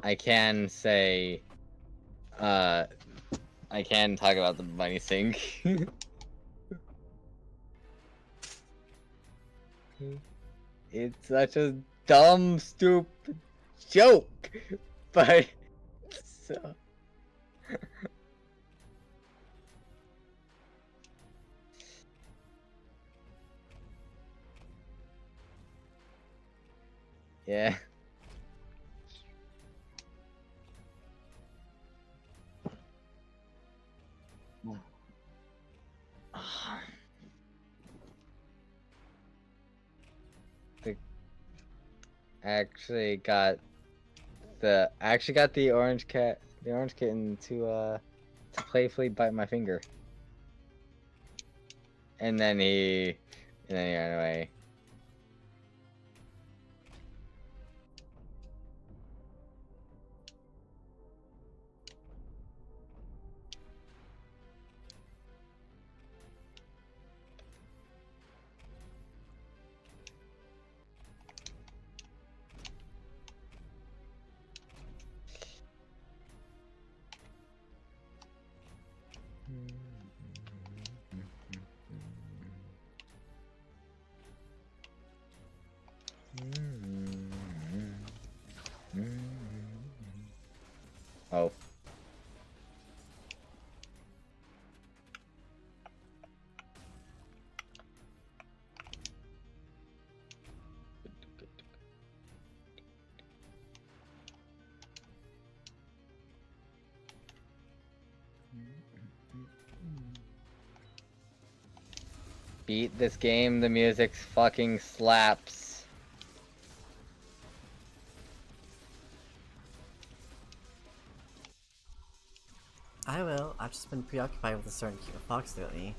I can say, I can talk about the money sink. It's such a dumb, stupid joke, but so. Yeah. I actually got the orange kitten to playfully bite my finger. And then he ran away. Oh. Beat this game, the music fucking slaps. I will. I've just been preoccupied with a certain cute fox lately.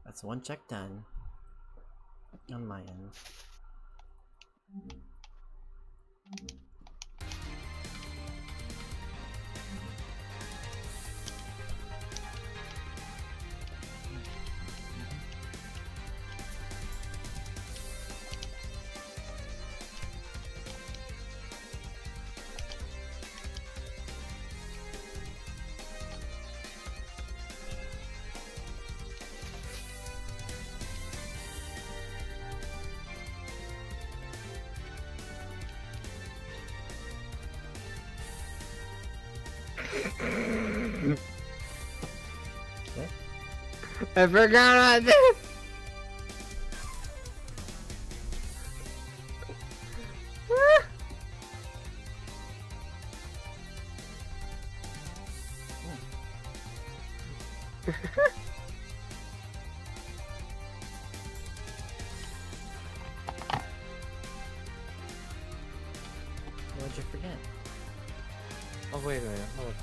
That's one check done on my end. I forgot about this! What'd you forget? Oh wait a minute, hold on.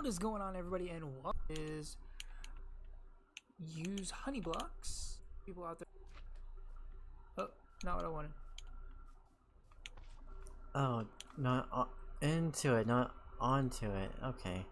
What is going on, everybody, and what is use honey blocks? People out there. Oh, not what I wanted. Oh, not into it, not onto it. Okay.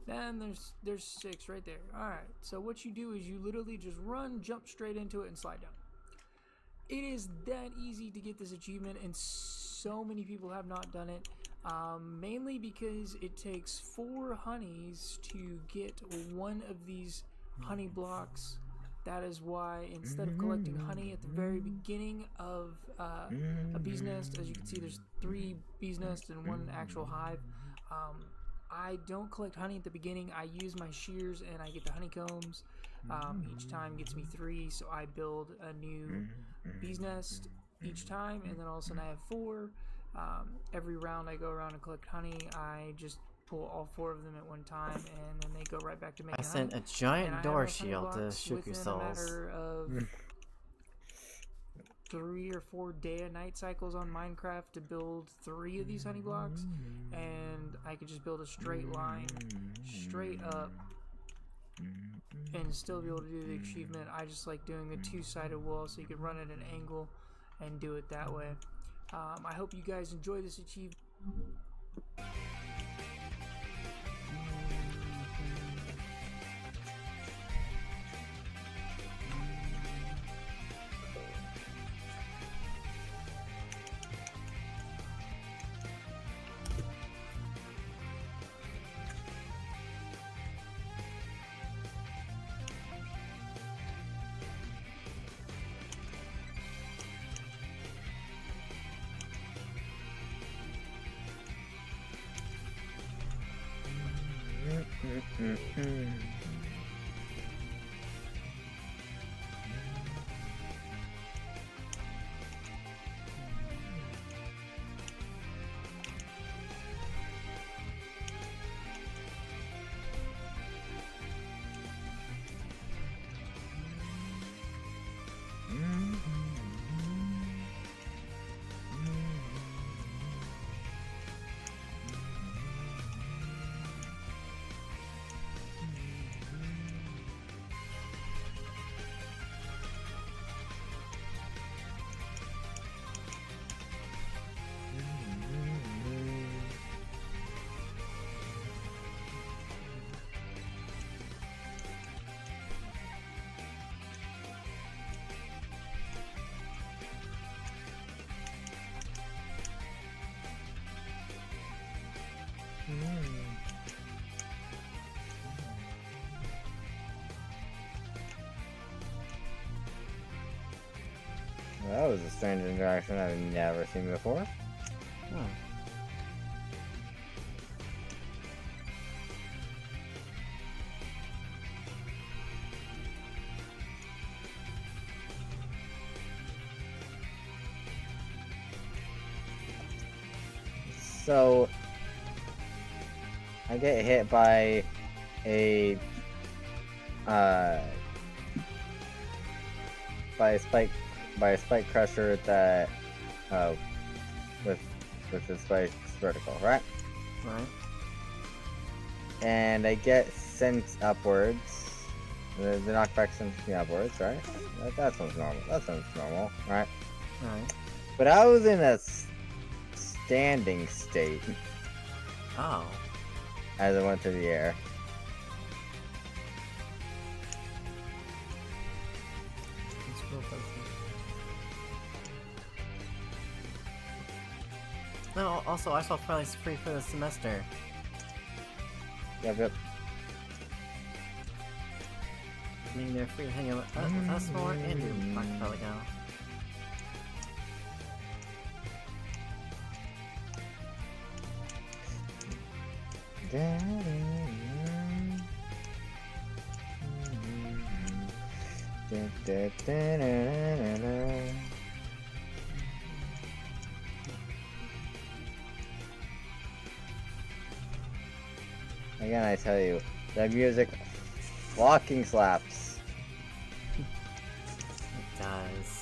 Then there's 6 right there. Alright, so what you do is you literally just run, jump straight into it, and slide down. It is that easy to get this achievement, and so many people have not done it. Mainly because it takes 4 honeys to get one of these honey blocks. That is why instead of collecting honey at the very beginning of a bee's nest, as you can see there's 3 bee's nests and 1 actual hive. I don't collect honey at the beginning. I use my shears and I get the honeycombs. Each time gets me 3, so I build a new bee's nest each time, and then all of a sudden I have 4. Every round I go around and collect honey, I just pull all 4 of them at one time, and then they go right back to making honey. I sent a giant door shield to shoot your souls. Within a matter of 3 or 4 day and night cycles on Minecraft to build 3 of these honey blocks, and I could just build a straight line straight up and still be able to do the achievement. I just like doing the 2-sided wall so you can run at an angle and do it that way. I hope you guys enjoy this achievement. That was a strange interaction I've never seen before. Hmm. So I get hit by a spike crusher that with the spikes vertical, right? Right. And I get sent upwards. The knockback sends me upwards, right? That sounds normal. That sounds normal, right? Right. But I was in a standing state Oh. as I went through the air. That's real funny. No, also I saw Friendly's free for the semester. Yep. I mean, they're free to hang out with us more and do Archipalego. Again, I tell you, the music fucking slaps. It does.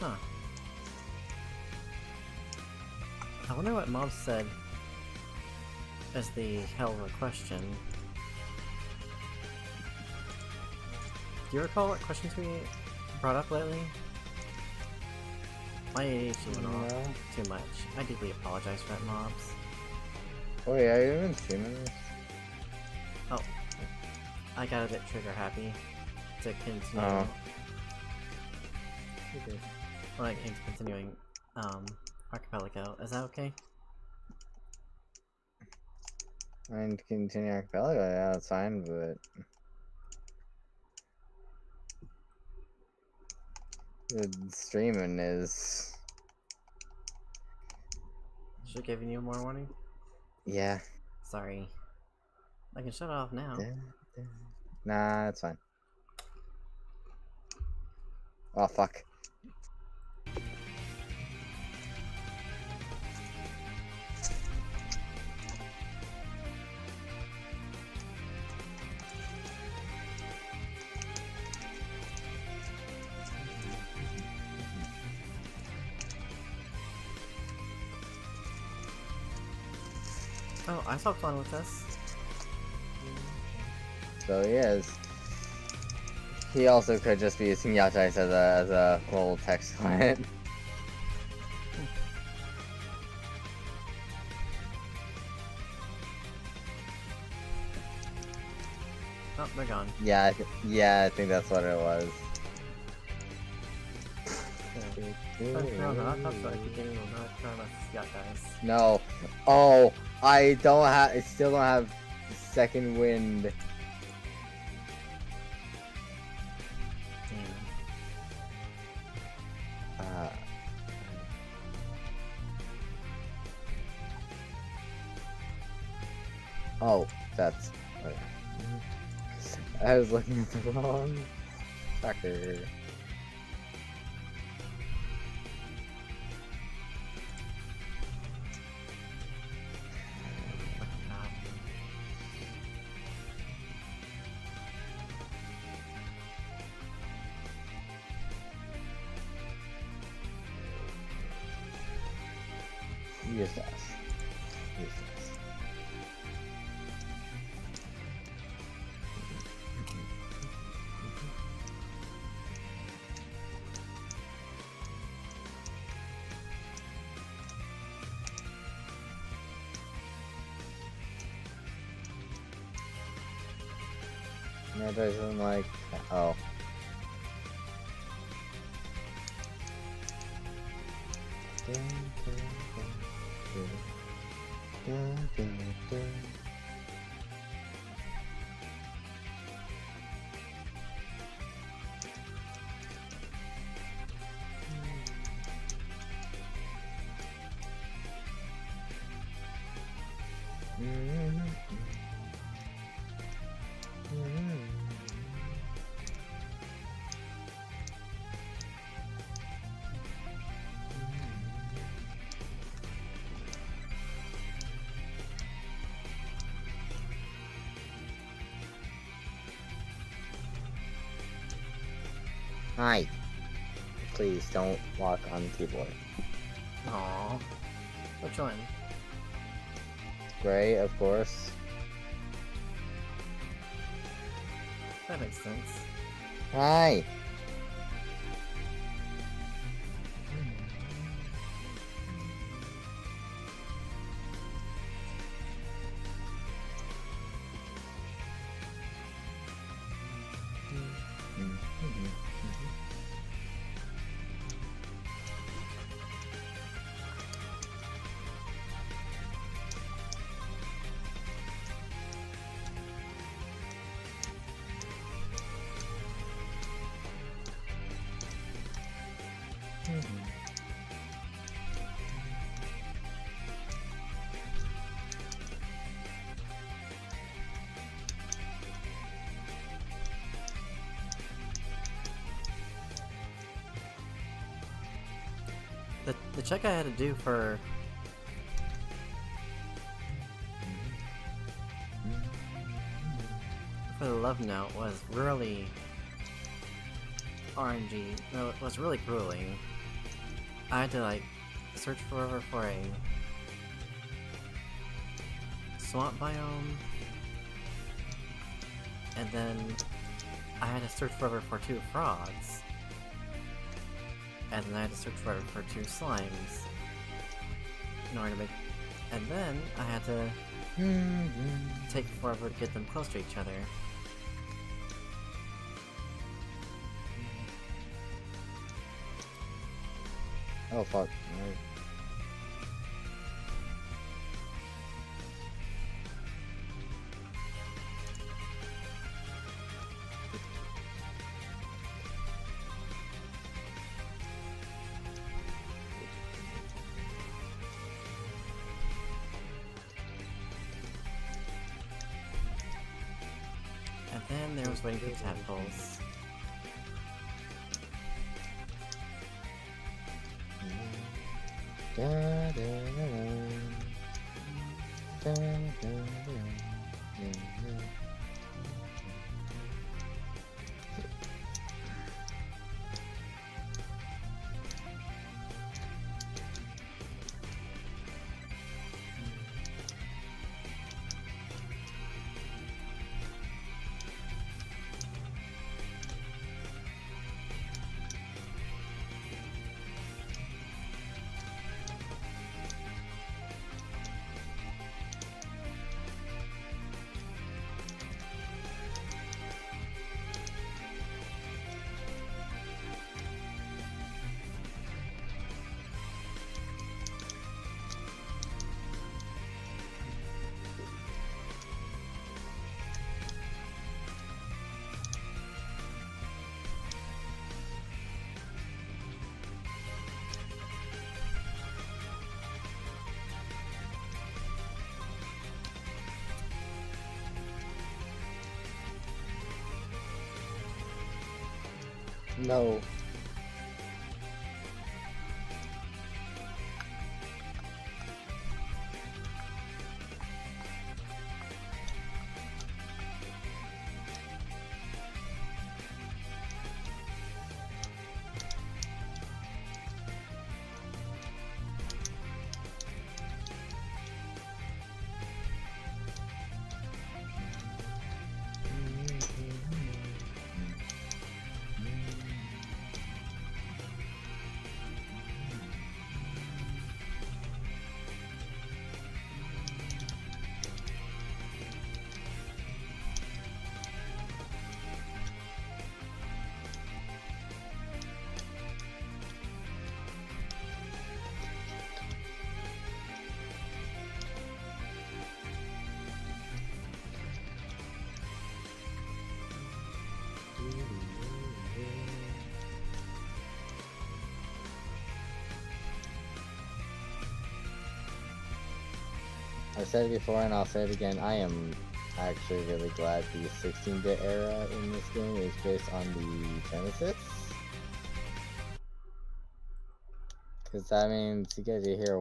Huh. I wonder what Mom said as the hell of a question. Do you recall what questions we brought up lately? My ADHD went off too much. I deeply apologize for that, Mobs. Oh yeah, you've been streaming this? Oh. I got a bit trigger happy to continue. Oh. Like, continuing, Archipalego. Is that okay? And continue Archipelago, yeah, that's fine, but the streaming is... Should have given you more warning? Yeah. Sorry. I can shut it off now. Nah, it's fine. Oh, fuck. Oh, I swapped one with us. So he is. He also could just be using Yachais as a little text client. Oh, they're gone. Yeah, I think that's what it was. No. Oh, I still don't have second wind. Oh, that's... Okay. I was looking at the wrong sucker. Yes, yes. Yes, yes. No, it doesn't like... Oh. Hi. Please don't walk on the keyboard. Aww. Which one? Gray, of course. That makes sense. Hi. the check I had to do for the love note was really RNG. No, it was really grueling. I had to like search forever for a swamp biome, and then I had to search forever for 2 frogs, and then I had to search forever for 2 slimes in order to make, and then I had to take forever to get them close to each other. Oh fuck. And then there was waiting for tadpoles. Da, da, da, da, da, da, da. No. I've said it before and I'll say it again, I am actually really glad the 16-bit era in this game is based on the Genesis. Because that means you get to hear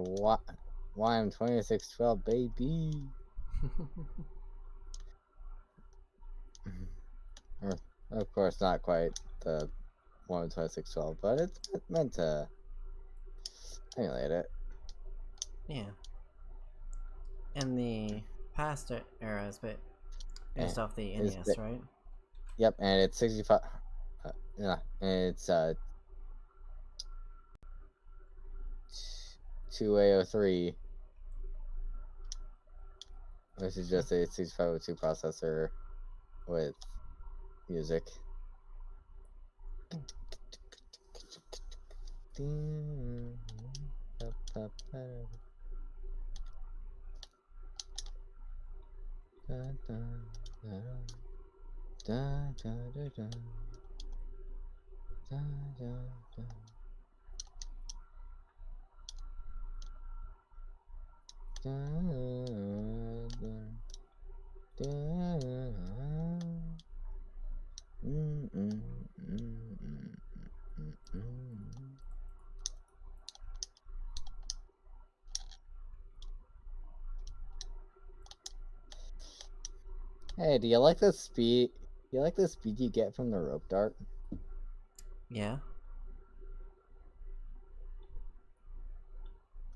YM2612, baby! Of course, not quite the YM2612, but it's meant to emulate it. Yeah. In the past eras, but based off the NES, right? Yep, and it's 65. Yeah, and it's 2A03, which is just a 6502 processor with music. Hey, do you like the speed? Do you like the speed you get from the rope dart? Yeah.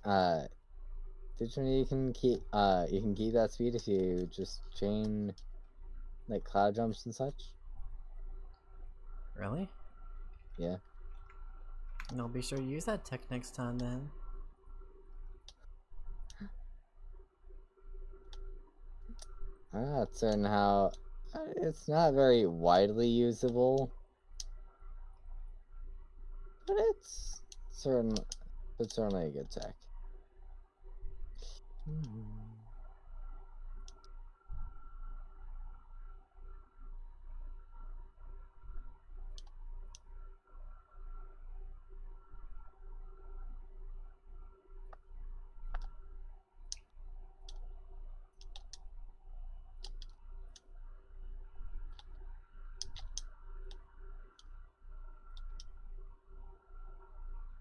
Did you know you can keep that speed if you just chain like cloud jumps and such? Really? Yeah. No, be sure to use that tech next time then. I'm not certain how. It's not very widely usable, but it's certainly a good tech.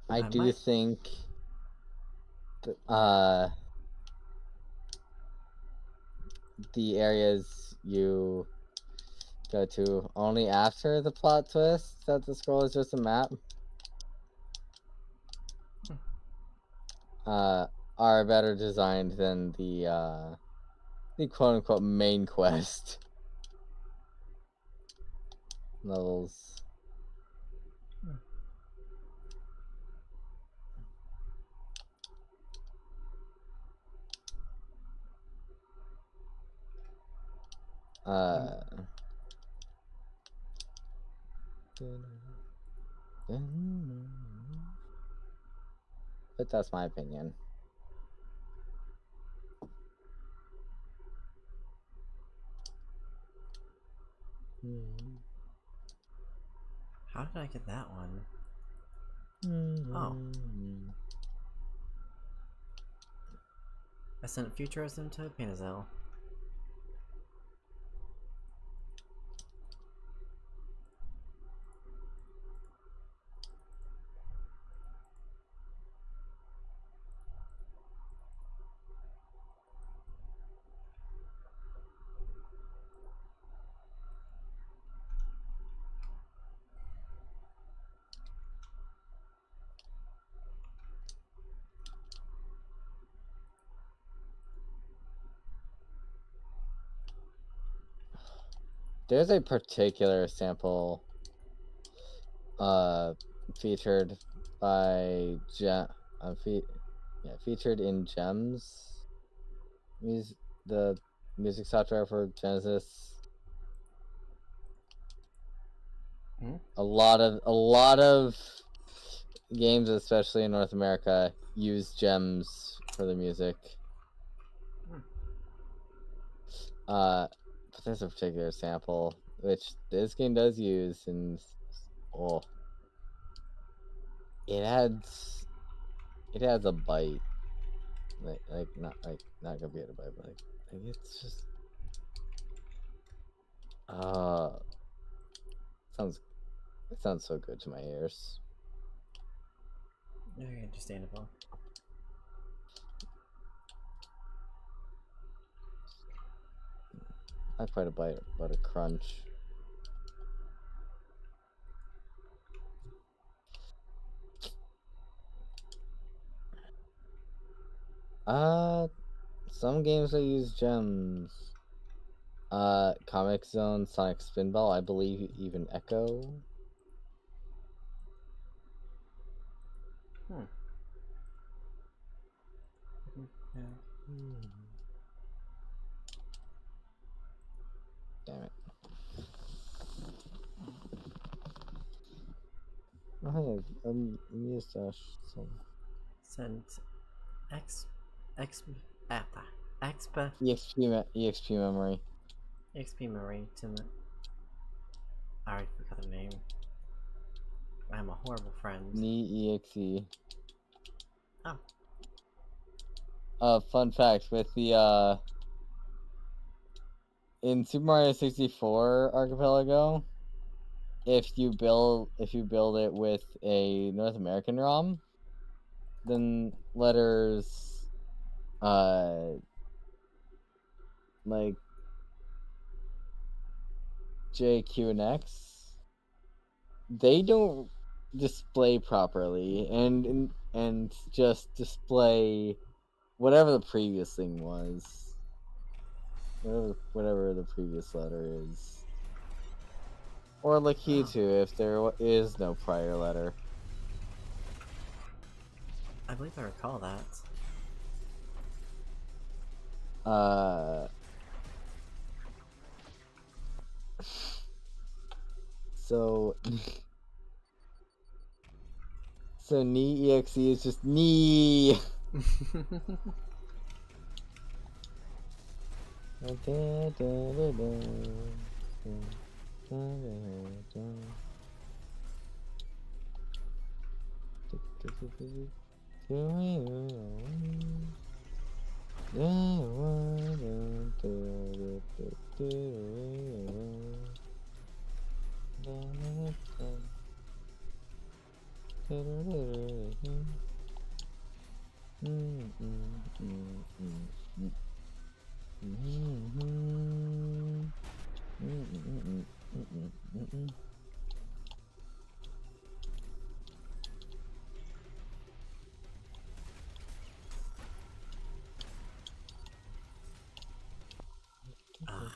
I do think the areas you go to only after the plot twist that the scroll is just a map are better designed than the quote-unquote main quest levels. But that's my opinion. How did I get that one? Oh. I sent Futurism to Panazel. There's a particular sample featured by featured in Gems, the music software for Genesis. A lot of games, especially in North America, use Gems for the music. But there's a particular sample which this game does use, and it adds a bite, not gonna be able to bite, but like it's just it sounds so good to my ears. Very understandable. Not quite a bite, but a crunch. Some games that use Gems. Comic Zone, Sonic Spinball, I believe even Echo. Damn it. Oh, mustache. Sent exp EXP memory. XP memory to the. I already forgot the name. I'm a horrible friend. EXE. Oh. Fun fact with the in Super Mario 64 Archipelago, if you build it with a North American ROM, then letters like J, Q, and X, they don't display properly, and just display whatever the previous thing was, whatever the previous letter is, or like key Oh. 2 if there is no prior letter. I believe I recall that. So so knee exe is just knee. Ah.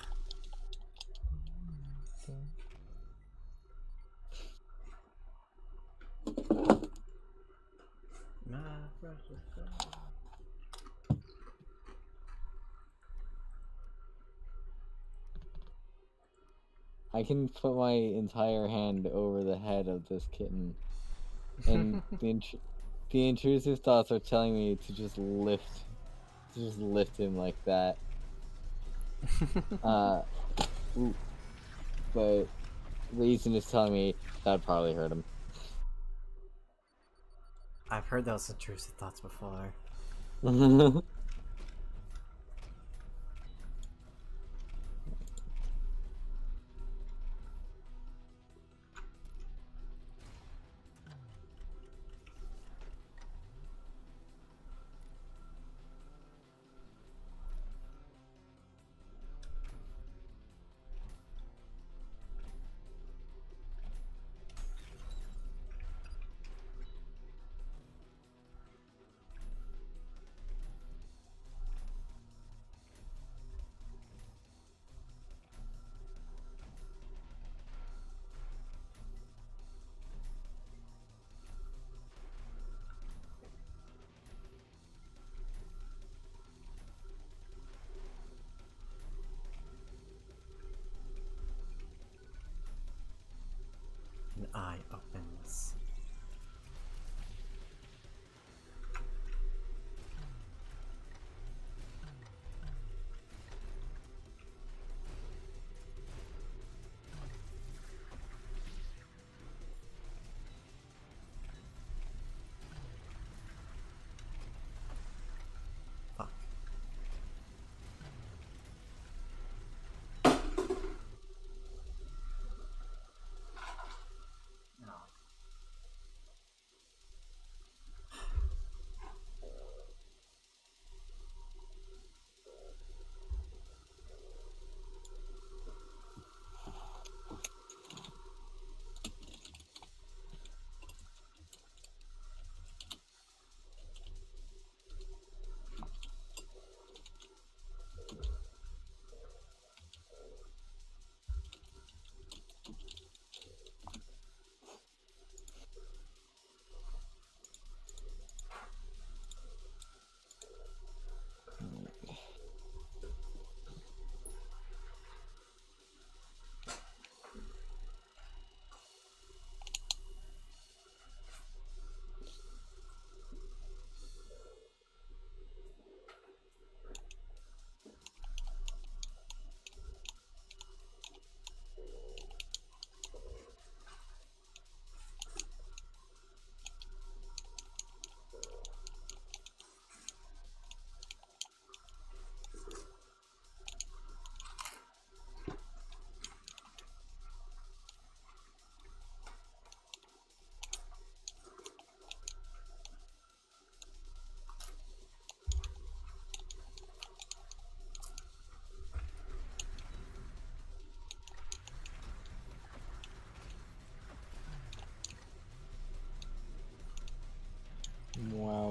My precious girl. I can put my entire hand over the head of this kitten, and the intrusive thoughts are telling me to just lift him like that. Ooh, but reason is telling me that'd probably hurt him. I've heard those intrusive thoughts before. An eye opens. Fuck. No.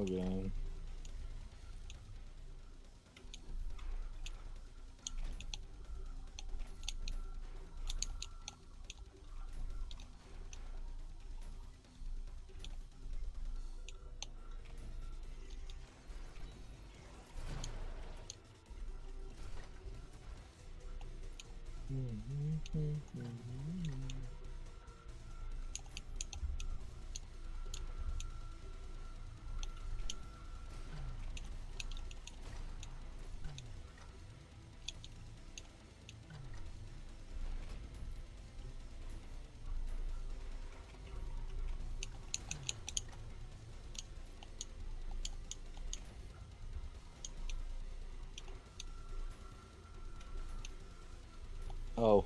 game. Oh.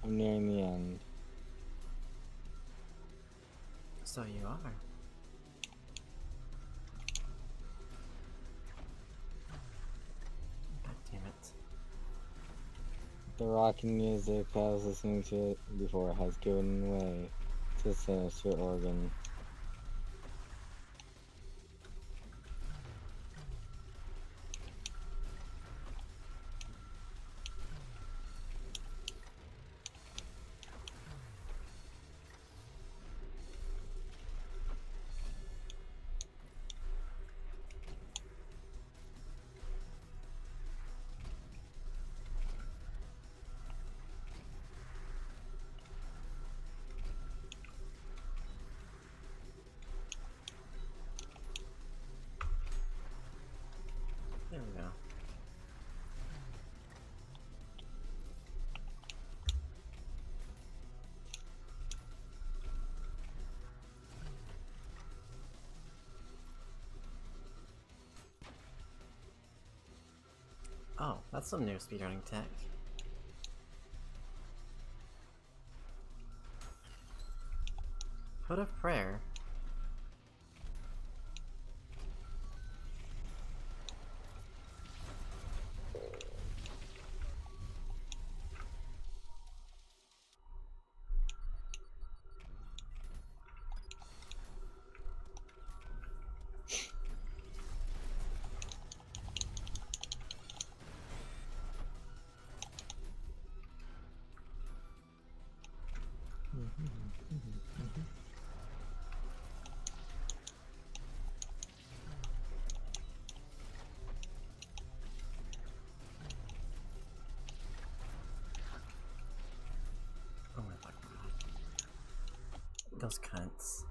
I'm nearing the end. So you are. God damn it. The rocking music I was listening to it before has given way to sinister organ. There we go. Oh, that's some new speedrunning tech. Hood of Prayer. Oh my fucking god. Those cunts.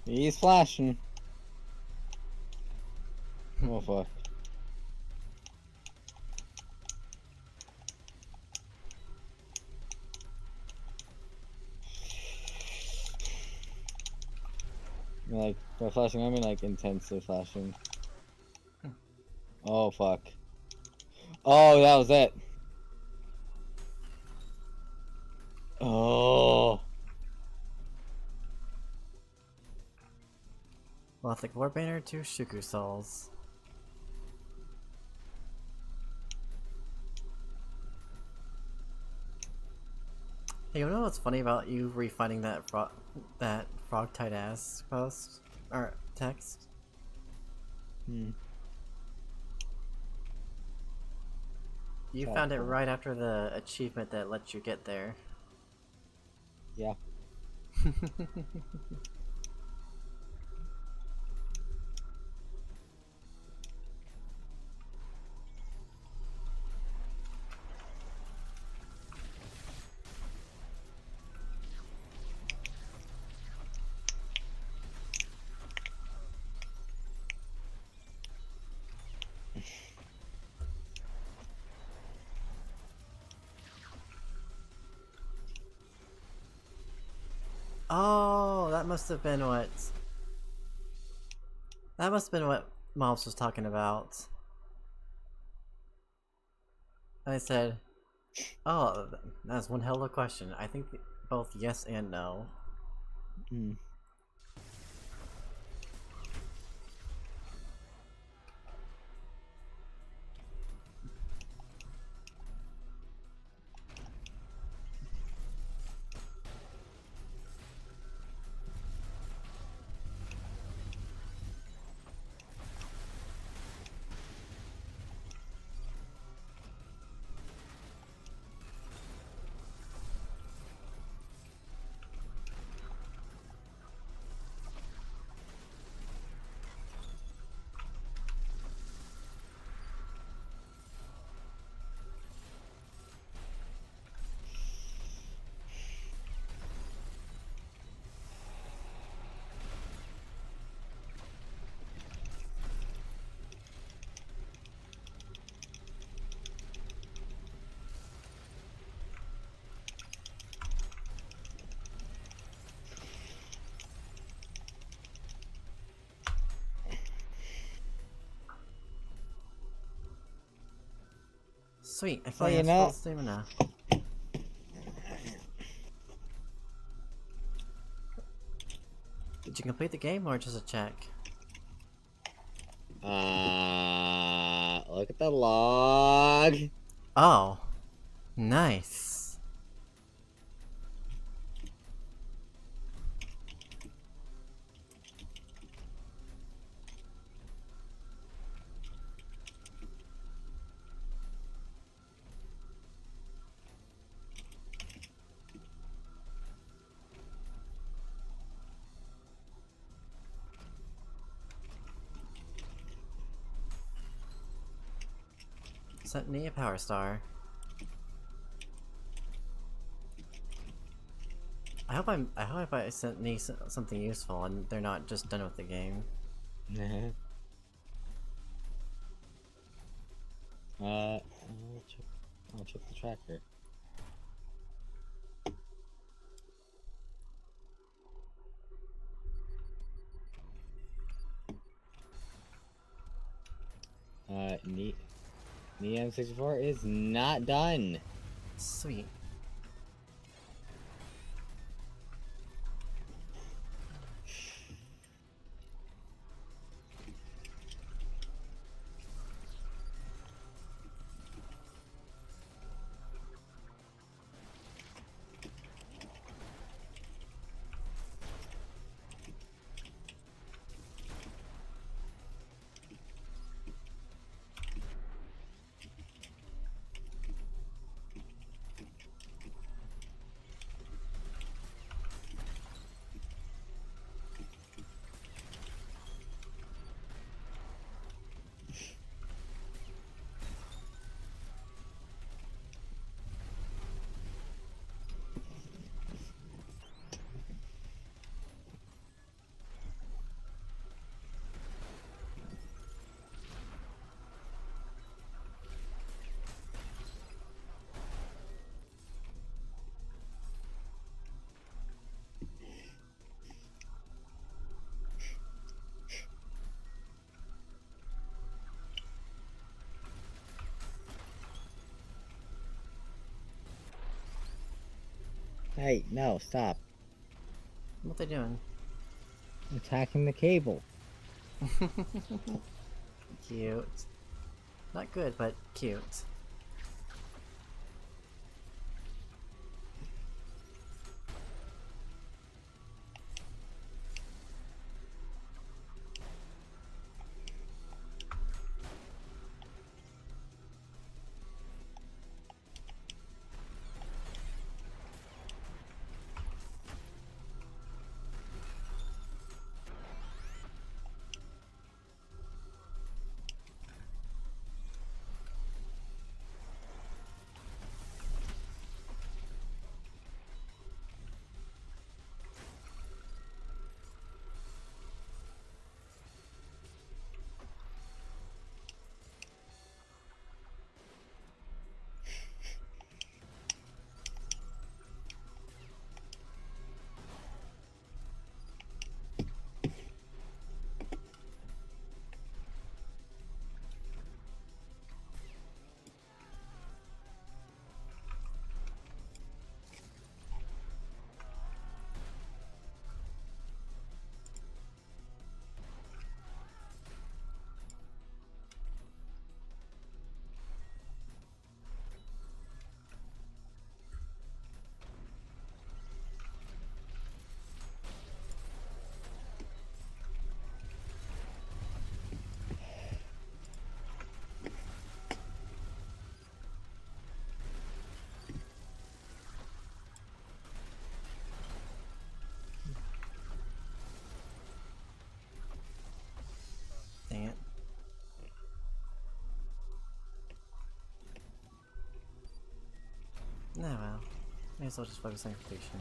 He's flashing. Oh fuck. Like, by flashing, I mean like intensely flashing. Oh fuck. Oh, that was it. Oh. Lothic Warbanner, 2 Shuku Souls. Hey, you know what's funny about you refinding that frog-tied ass post? Or text? Hmm. You found it right after the achievement that lets you get there. Yeah. Oh, that must have been what... That must have been what Mobs was talking about. I said, oh, that's one hell of a question. I think both yes and no. Hmm. Sweet, I So finally you have know- full stamina. Did you complete the game or just a check? Look at the log. Oh, nice. Sent me a power star. I hope I sent me something useful and they're not just done with the game. I'll check the tracker. Neon 64 is not done. Sweet. Hey, no, stop. What they doing? Attacking the cable. Cute. Not good, but cute. Dang it. Oh well. May as well just focus on completion.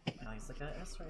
At least I got S right.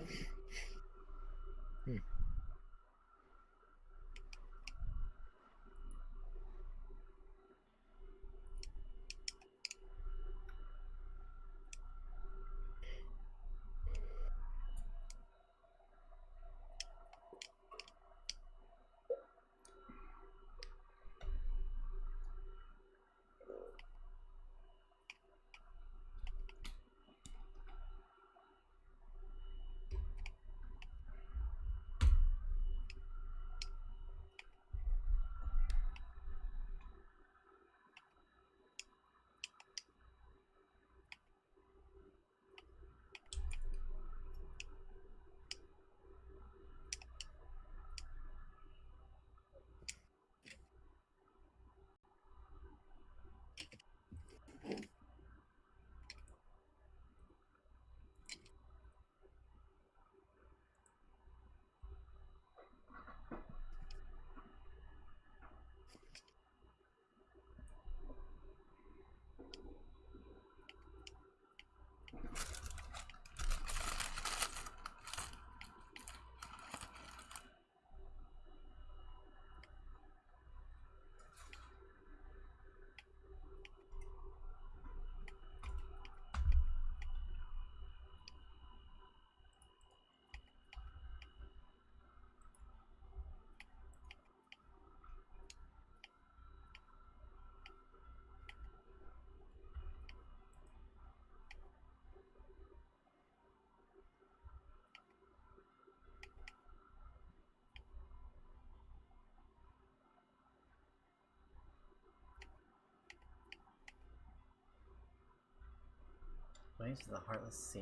Way to the Heartless Sea.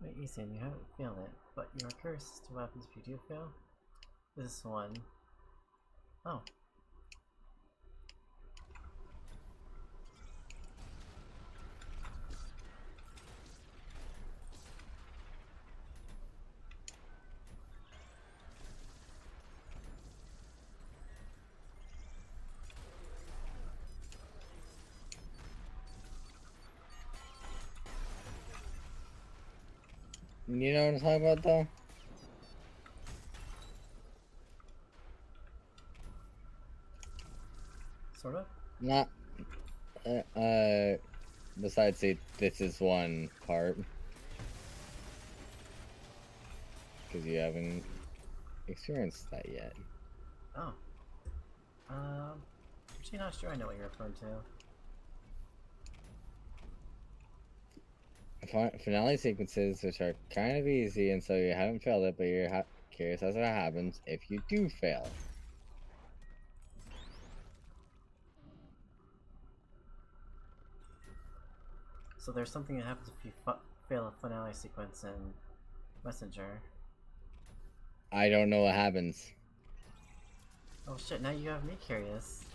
Wait, easy, and you haven't failed it, but you are curious as to what happens if you do fail? This one. Oh. You know what I'm talking about, though? Sort of? Not. Besides this is one part. Because you haven't experienced that yet. Oh. Actually not sure I know what you're referring to. Finale sequences, which are kind of easy, and so you haven't failed it, but you're curious as to what happens if you do fail. So there's something that happens if you fail a finale sequence in Messenger. I don't know what happens. Oh shit, now you have me curious.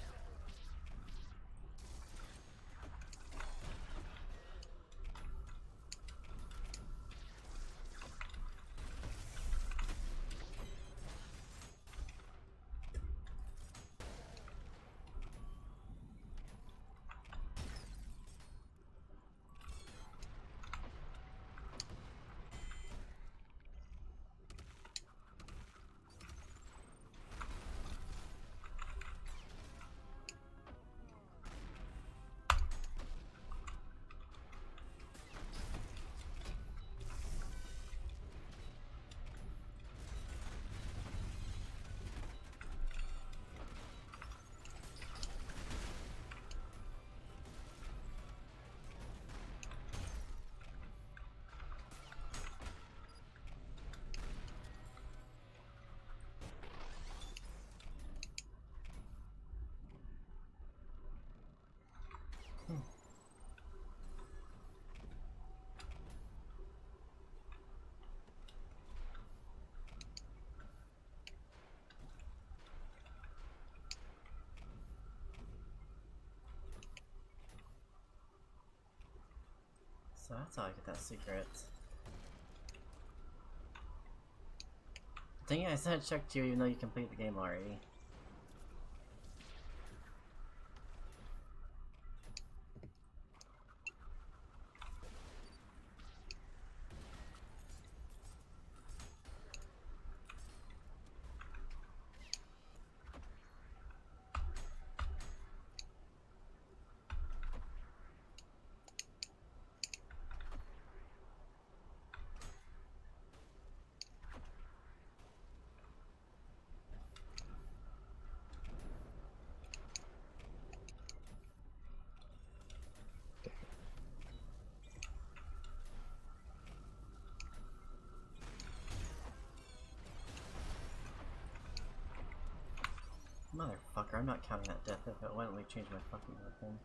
So that's how I get that secret. Dang it, I sent a check to you even though you completed the game already. Motherfucker, I'm not counting that death if it wouldn't let me change my fucking weapon.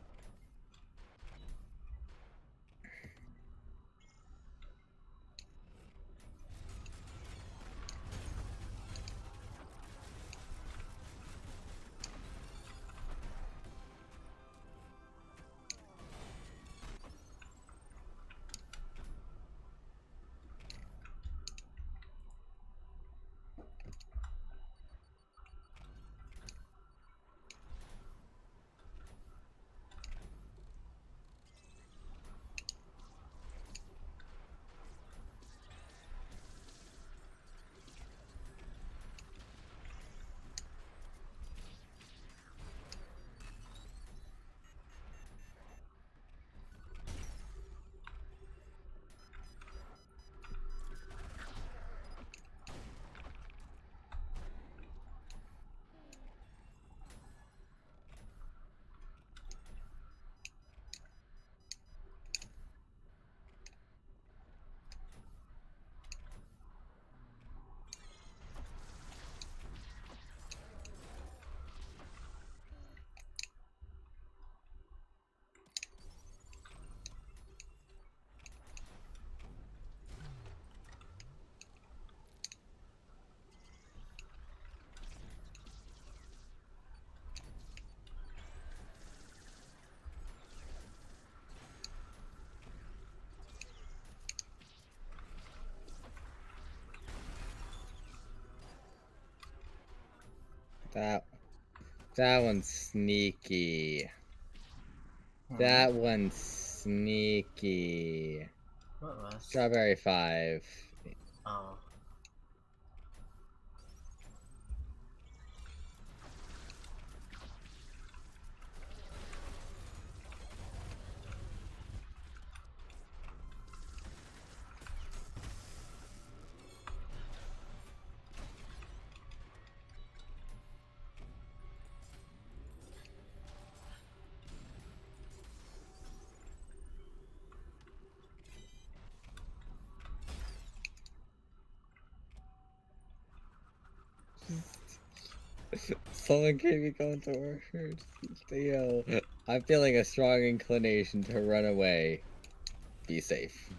That that one's sneaky. Hmm. That one's sneaky. What was? Strawberry 5. Oh. Someone keep me going to orchards. Yo, I'm feeling a strong inclination to run away. Be safe.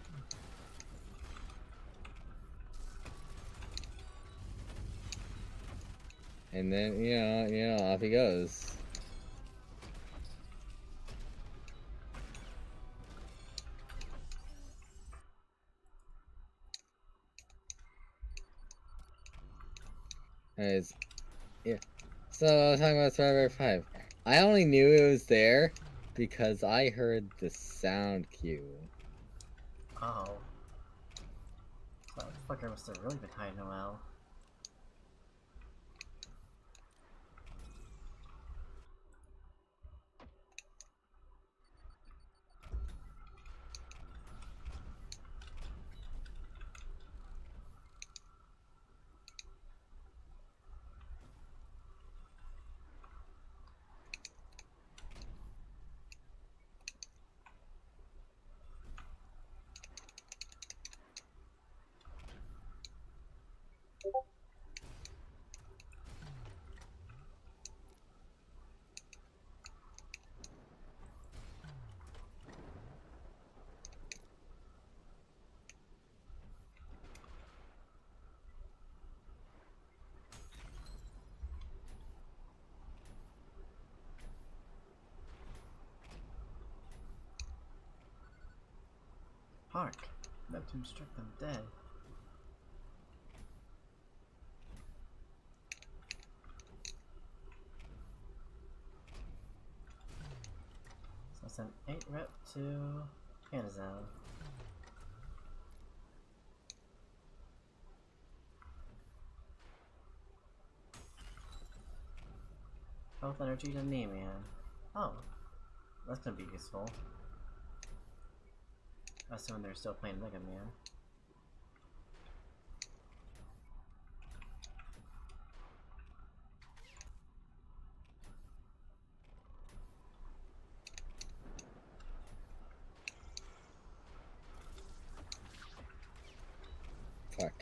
And then, off he goes. Anyways, yeah. So I was talking about Strawberry 5. I only knew it was there because I heard the sound cue. Oh. That fucker must have really been hiding well. Hark! Neptune struck them dead. So it's an 8 rep to Hanazal. Health energy to Nemean. Oh, that's gonna be useful. Assuming they're still playing Mega Man. Fuck.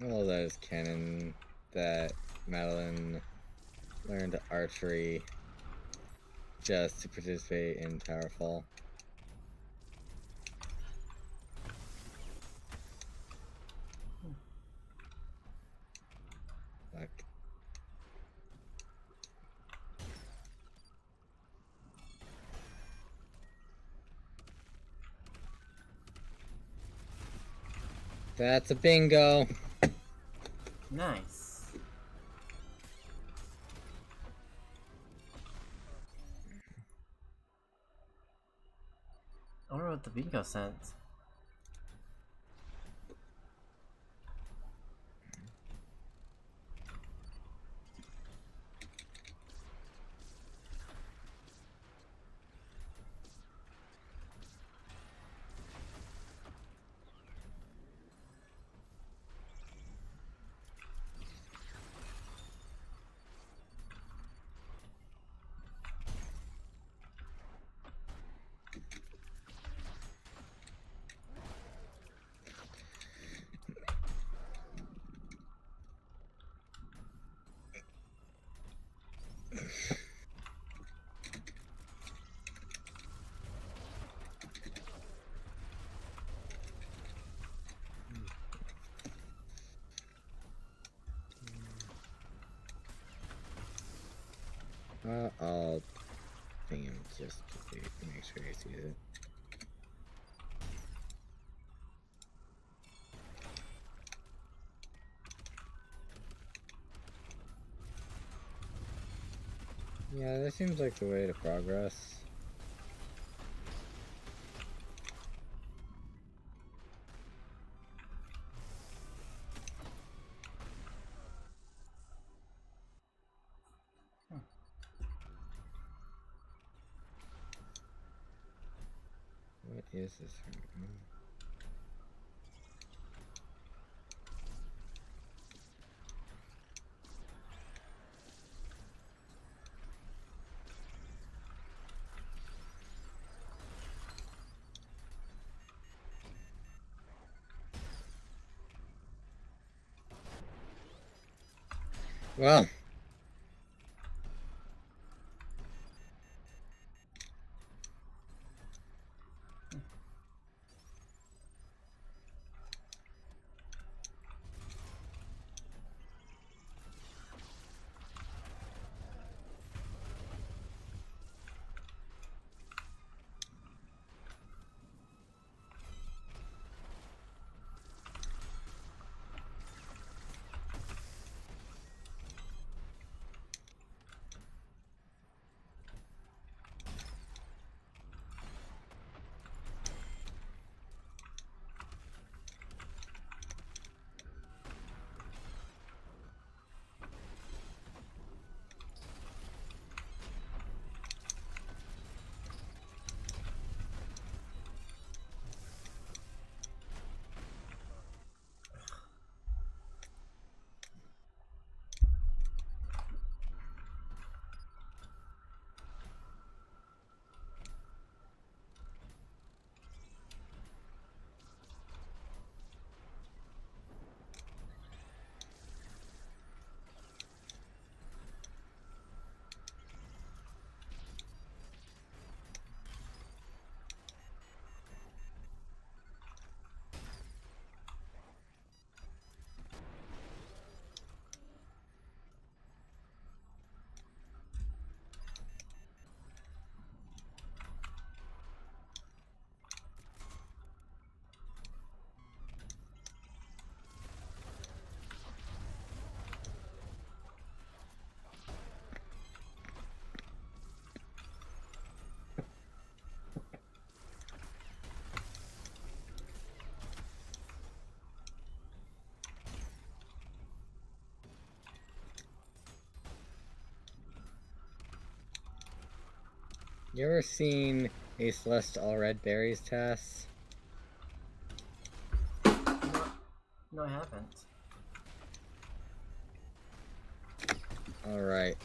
Well, that is canon that Madeline learned archery just to participate in Towerfall. Fuck. That's a bingo. Nice. I wonder what the bingo sent. I'll ping him just to make sure he sees it. Yeah, that seems like the way to progress. What is this? Well, you ever seen a Celeste All Red Berries task? No, I haven't. Alright.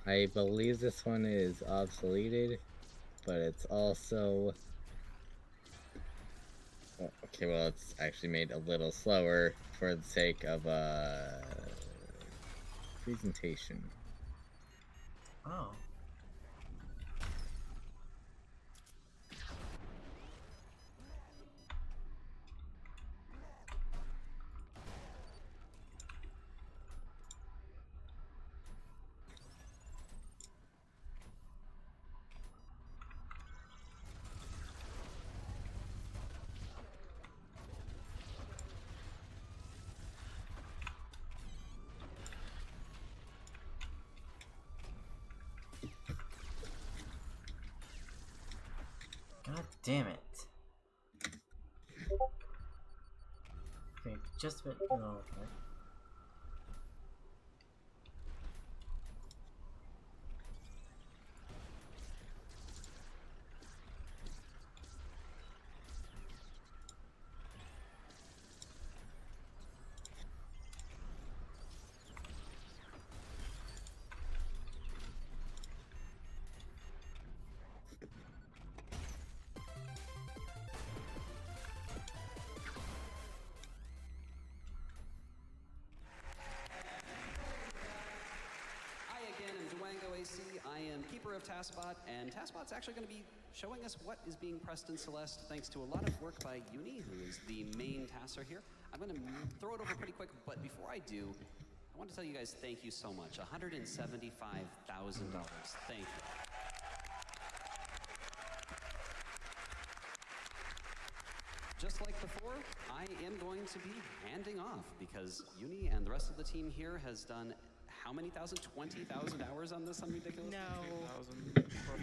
I believe this one is obsoleted, but it's also... Oh, okay, well, it's actually made a little slower for the sake of presentation. Oh. God damn it. Okay, just a bit. No, okay. I am Keeper of Taskbot, and Taskbot's actually going to be showing us what is being pressed in Celeste thanks to a lot of work by Uni, who is the main tasser here. I'm going to throw it over pretty quick, but before I do, I want to tell you guys thank you so much. $175,000. Thank you. Just like before, I am going to be handing off because Uni and the rest of the team here has done how many thousand? 20,000 hours on this? Something ridiculous? No.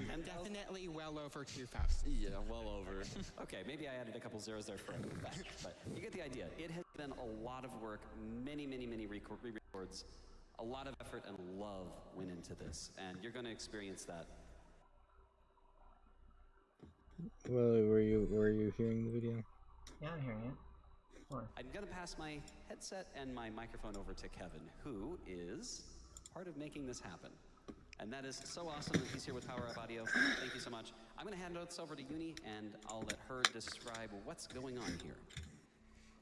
10,000? Definitely well over 2,000. Yeah, well over. Okay, maybe I added a couple zeros there for effect, but you get the idea. It has been a lot of work, many re-records, a lot of effort and love went into this, and you're going to experience that. Well, were you hearing the video? Yeah, I'm hearing it. What? I'm going to pass my headset and my microphone over to Kevin, who is part of making this happen. And that is so awesome that he's here with Power Up Audio. Thank you so much. I'm going to hand notes over to Uni, and I'll let her describe what's going on here.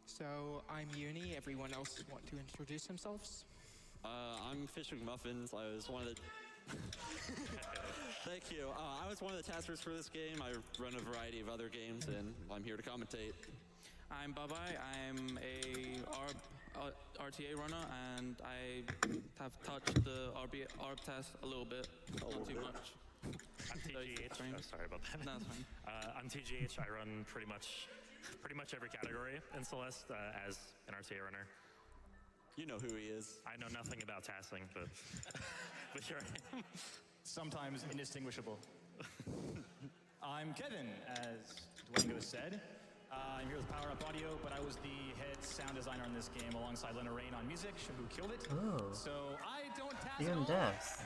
So, I'm Uni. Everyone else want to introduce themselves? I'm Fish McMuffins. I was one of the... Thank you. I was one of the testers for this game. I run a variety of other games, and I'm here to commentate. I'm Babai. I'm a RTA runner, and I have touched the ARB test a little bit, not too much. I'm TGH. Oh, sorry about that. No, it's fine. I'm TGH. I run pretty much every category in Celeste as an RTA runner. You know who he is. I know nothing about tasking, but here I am. Sometimes indistinguishable. I'm Kevin, as Dwango said. I'm here with Power Up Audio, but I was the head sound designer on this game alongside Lena Rain on music, who killed it. Ooh. So I don't task Even devs.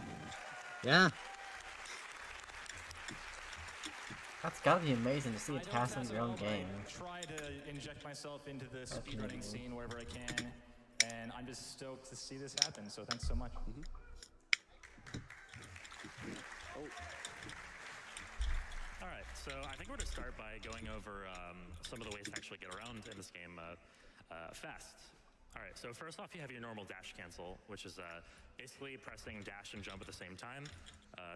Yeah. That's gotta be amazing to see it passing your own game. I try to inject myself into the speedrunning scene wherever I can, and I'm just stoked to see this happen, so thanks so much. All right, so I think we're going to start by going over some of the ways to actually get around in this game fast. All right, so first off, you have your normal dash cancel, which is basically pressing dash and jump at the same time.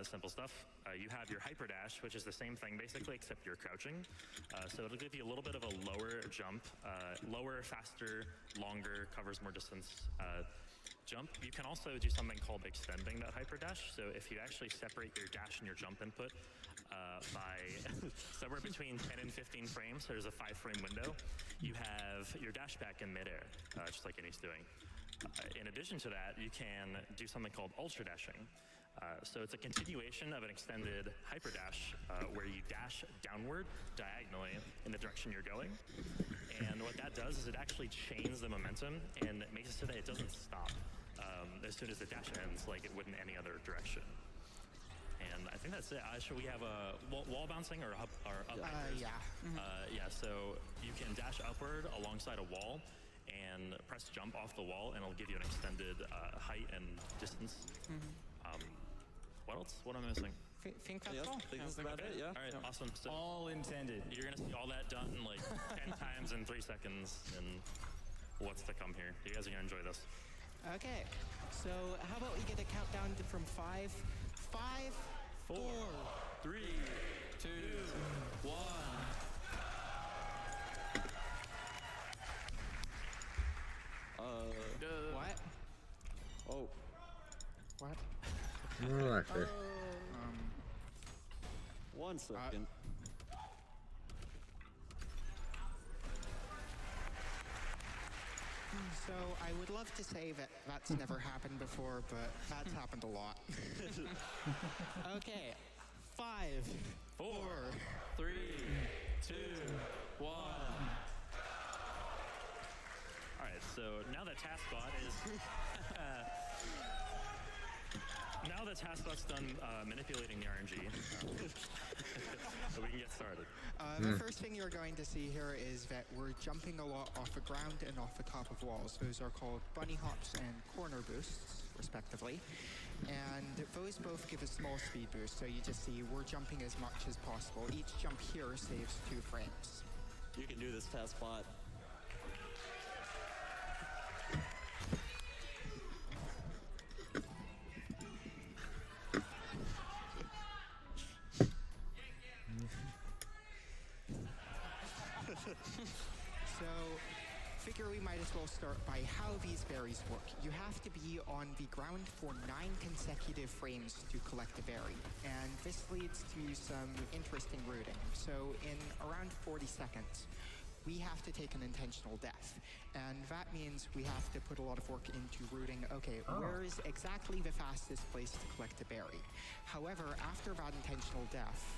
Simple stuff. You have your hyper dash, which is the same thing basically, except you're crouching. So it'll give you a little bit of a lower jump, lower, faster, longer, covers more distance jump. You can also do something called extending that hyper dash. So if you actually separate your dash and your jump input by somewhere between 10 and 15 frames, so there's a 5-frame window, you have your dash back in midair, just like Annie's doing. In addition to that, you can do something called ultra dashing. So it's a continuation of an extended hyper dash where you dash downward diagonally in the direction you're going. And what that does is it actually chains the momentum and makes it so that it doesn't stop as soon as the dash ends like it would in any other direction. And I think that's that's it. Should we have a wall bouncing or up? Yeah. Yeah. So you can dash upward alongside a wall and press jump off the wall, and it'll give you an extended height and distance. What else? What am I missing? Think that's all. I think that's about it, yeah. All right, awesome. So All intended. you're gonna see all that done like 10 times in 3 seconds, and what's to come here. You guys are gonna enjoy this. Okay, so how about we get a countdown from 5? 5, 4, 3, 2, 1. What? Oh. What? Oh, I see. 1 second. So I would love to say that that's never happened before, but that's happened a lot. Okay, 5, 4, 3, 2, 1. Alright, so now that TaskBot is... now that TaskBot's done manipulating the RNG, so we can get started. The first thing you're going to see here is that we're jumping a lot off the ground and off the top of walls. Those are called bunny hops and corner boosts, respectively. And those both give a small speed boost, so you just see we're jumping as much as possible. Each jump here saves 2 frames. You can do this, TaskBot. So, figure we might as well start by how these berries work. You have to be on the ground for 9 consecutive frames to collect a berry, and this leads to some interesting routing. So, in around 40 seconds, we have to take an intentional death, and that means we have to put a lot of work into routing, okay, where is exactly the fastest place to collect a berry? However, after that intentional death,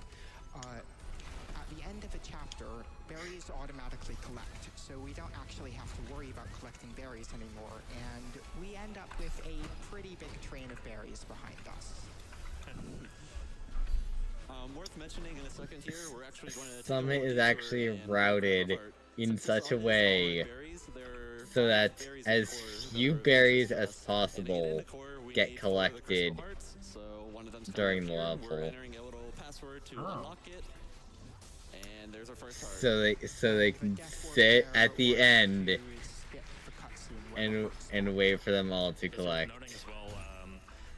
at the end of a chapter, berries automatically collect, so we don't actually have to worry about collecting berries anymore, and we end up with a pretty big train of berries behind us. Worth mentioning in a second here, we're actually going to... Summit is actually routed in such a way so that as few berries as possible get collected during the level. We're entering a little password to unlock it. And there's our first heart. So they can sit at the end and wait for them all to collect. Noting as well,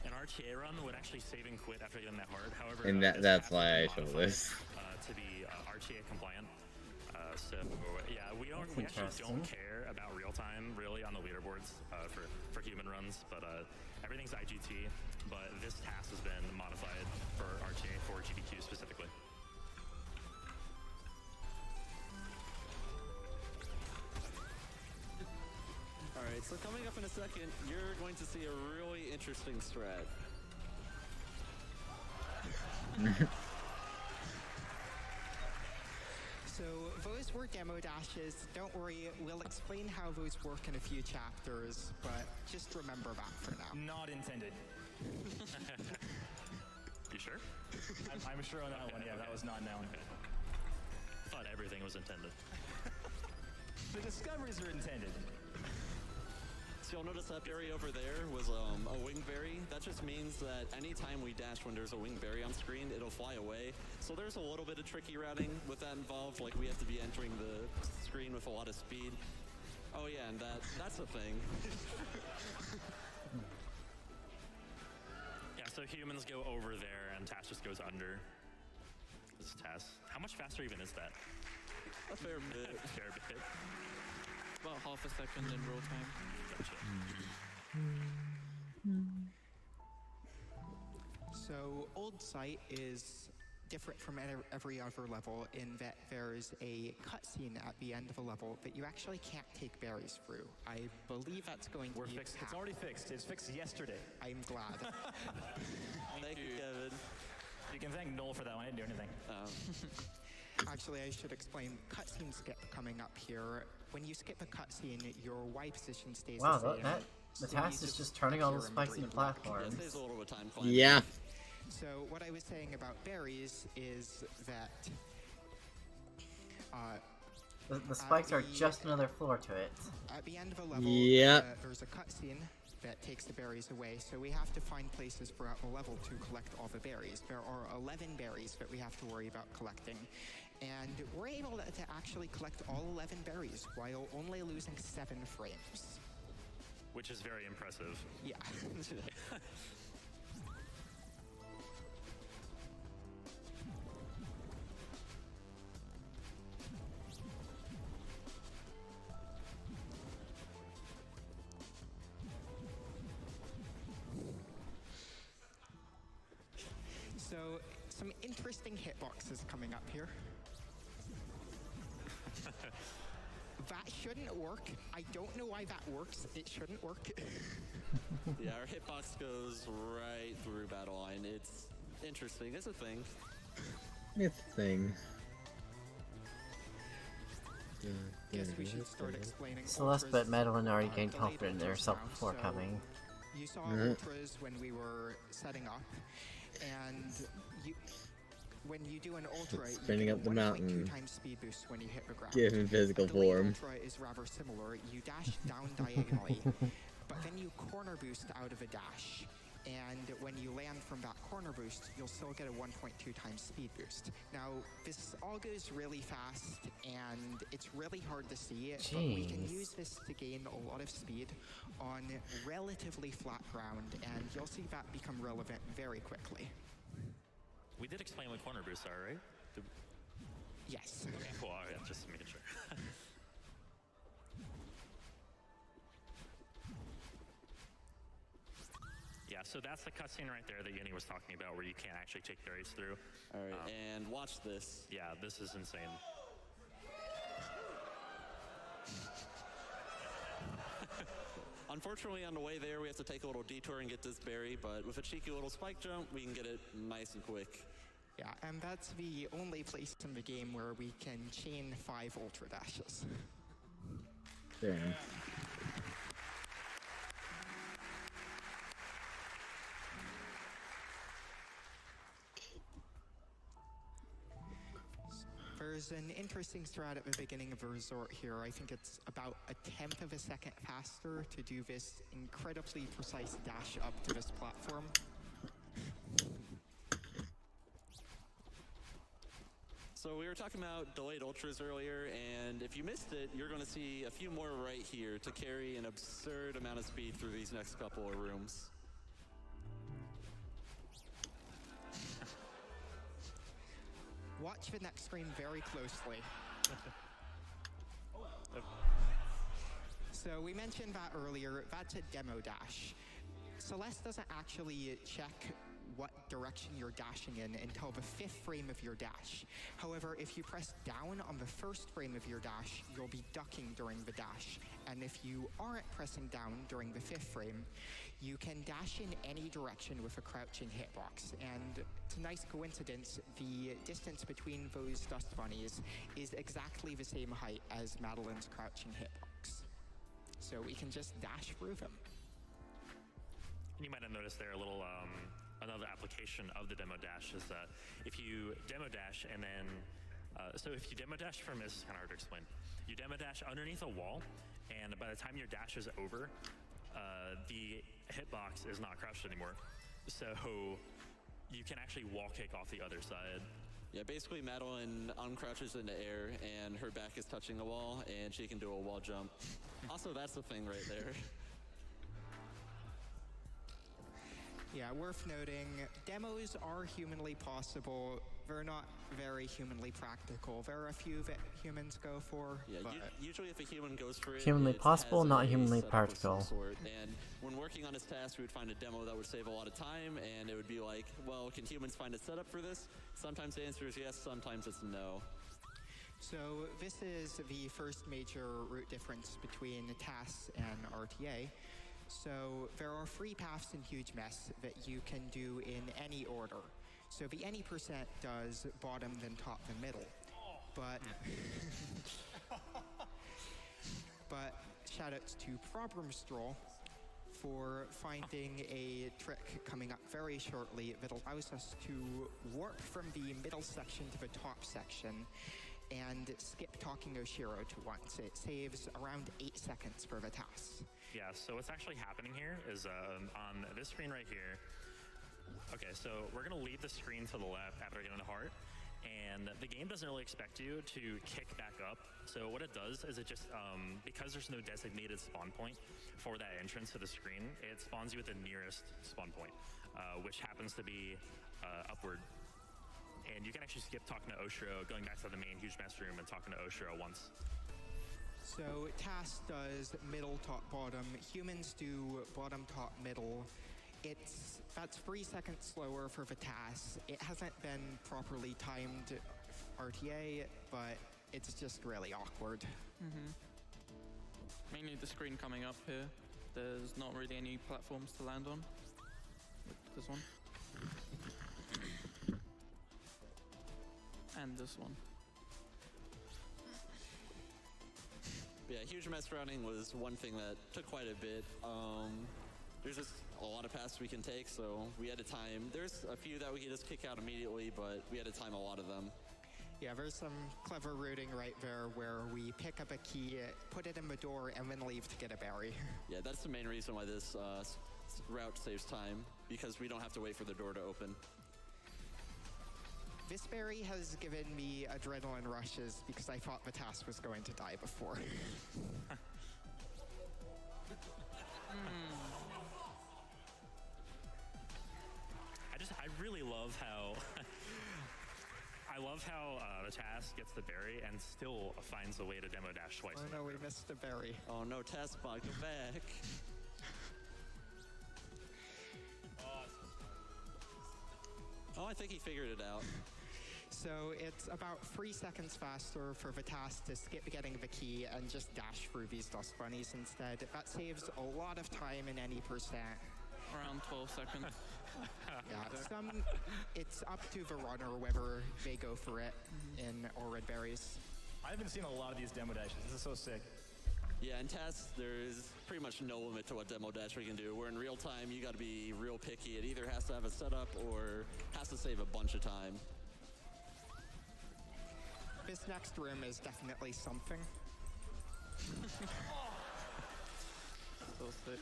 an RTA run would actually save and quit after getting that hard. However, And that's why I show this. To be RTA compliant. So yeah, we actually don't care about real time really on the leaderboards for human runs, but everything's IGT. But this task has been modified for RTA for GBQ specifically. Alright, so coming up in a second, you're going to see a really interesting strat. So those were demo dashes. Don't worry, we'll explain how those work in a few chapters, but just remember that for now. Not intended. You sure? I'm sure on that one, yeah, that was not known. Thought everything was intended. The discoveries are intended. So you'll notice that berry over there was a wing berry. That just means that anytime we dash when there's a wing berry on screen, it'll fly away. So there's a little bit of tricky routing with that involved. Like we have to be entering the screen with a lot of speed. Oh yeah, and that's a thing. Yeah, so humans go over there and Tash just goes under. This is Tash. How much faster even is that? A fair bit. Fair bit. About half a second in real time. Gotcha. So Old Site is different from every other level in that there's a cutscene at the end of a level that you actually can't take berries through. I believe that's going to be Fixed. It's already fixed. It's fixed yesterday. I'm glad. Thank you, Kevin. You can thank Noel for that one. I didn't do anything. Actually, I should explain cutscene skip coming up here. When you skip a cutscene, your Y position stays the same. The task is just turning all the spikes into platforms. Yeah, it saves a little bit of time Yeah. So what I was saying about berries is that The spikes are just another floor to it. at the end of a level, Yep. there's a cutscene that takes the berries away, so we have to find places throughout the level to collect all the berries. There are 11 berries that we have to worry about collecting, and we're able to actually collect all 11 berries while only losing 7 frames. Which is very impressive. Yeah. So, some interesting hitboxes coming up here. That shouldn't work. I don't know why that works. It shouldn't work. Yeah, our hitbox goes right through battle line. It's interesting. It's a thing. It's a thing. Guess we should start explaining. Celeste ultras. but Madeline already gained Delayed confidence in ultras herself now, before so coming. You saw Mhm. ultras when we were setting up, and when you do an ultra, Spinning you up get the 1.2 mountain. times speed boost when you hit the ground. Give him physical A delayed form. ultra is rather similar. You dash down diagonally, but then you corner boost out of a dash. And when you land from that corner boost, you'll still get a 1.2 times speed boost. Now, this all goes really fast, and it's really hard to see it, but we can Jeez. use this to gain a lot of speed on relatively flat ground, and you'll see that become relevant very quickly. We did explain what corner boosts are, right? Yes. Okay, cool. All right, just making sure. Yeah, so that's the cutscene right there that Yuni was talking about, where you can't actually take berries through. All right, and watch this. Yeah, this is insane. Unfortunately, on the way there, we have to take a little detour and get this berry, but with a cheeky little spike jump, we can get it nice and quick. Yeah, and that's the only place in the game where we can chain 5 ultra dashes. There. There's an interesting strat at the beginning of the resort here. I think it's about a 1/10 of a second faster to do this incredibly precise dash up to this platform. So we were talking about delayed ultras earlier, and if you missed it, you're going to see a few more right here to carry an absurd amount of speed through these next couple of rooms. Watch the next screen very closely. So we mentioned that earlier, that's a demo dash. Celeste doesn't actually check what direction you're dashing in until the 5th frame of your dash. However, if you press down on the 1st frame of your dash, you'll be ducking during the dash. And if you aren't pressing down during the 5th frame, you can dash in any direction with a crouching hitbox. And it's a nice coincidence, the distance between those dust bunnies is exactly the same height as Madeline's crouching hitbox. So we can just dash through them. And you might have noticed there a little, another application of the demo dash is that if you demo dash and then, so if you demo dash from, this is kind of hard to explain. You demo dash underneath a wall, and by the time your dash is over, the hitbox is not crouched anymore. So you can actually wall kick off the other side. Yeah, basically Madeline uncrouches into air, and her back is touching the wall, and she can do a wall jump. Also, that's the thing right there. Yeah, worth noting, demos are humanly possible. They're not very humanly practical. There are a few that humans go for, Yeah, but usually if a human goes for it, Humanly it possible, has not a humanly setup of some practical. sort. And when working on this task, we would find a demo that would save a lot of time, and it would be like, well, can humans find a setup for this? Sometimes the answer is yes, sometimes it's no. so this is the first major root difference between TAS and RTA. So there are 3 paths in Huge Mess that you can do in any order. So the any percent does bottom, then top, then middle. But but shoutouts to Problem Stroll. for finding a trick coming up very shortly that allows us to warp from the middle section to the top section and skip talking Oshiro to once. It saves around 8 seconds for the task. Yeah, so what's actually happening here is on this screen right here. Okay, so we're gonna leave the screen to the left after getting the heart, and the game doesn't really expect you to kick back up. So what it does is it just, because there's no designated spawn point for that entrance to the screen, it spawns you at the nearest spawn point, which happens to be upward. And you can actually skip talking to Oshiro, going back to the main huge mess room and talking to Oshiro once. So task does middle, top, bottom. Humans do bottom, top, middle. That's 3 seconds slower for the task. It hasn't been properly timed RTA, but it's just really awkward. Mainly the screen coming up here. There's not really any platforms to land on. Like this one. And this one. Yeah, huge mess routing was one thing that took quite a bit. There's just a lot of paths we can take, so we had to time. There's a few that we could just kick out immediately, but we had to time a lot of them. Yeah, there's some clever routing right there where we pick up a key, put it in the door, and then leave to get a berry. Yeah, that's the main reason why this route saves time, because we don't have to wait for the door to open. This berry has given me adrenaline rushes because I thought the task was going to die before. I really love how the task gets the berry and still finds a way to demo dash twice. Oh no, we missed the berry. Oh no, task bot, go back. Oh, I think he figured it out. So it's about 3 seconds faster for the task to skip getting the key and just dash through these dust bunnies instead. That saves a lot of time in any percent. Around 12 seconds. Yeah, it's up to the runner whether they go for it in or red berries. I haven't seen a lot of these demo dashes. This is so sick. Yeah, in tasks, there is pretty much no limit to what demo dash we can do. Where in real time, you got to be real picky. It either has to have a setup or has to save a bunch of time. This next room is definitely something. So sick.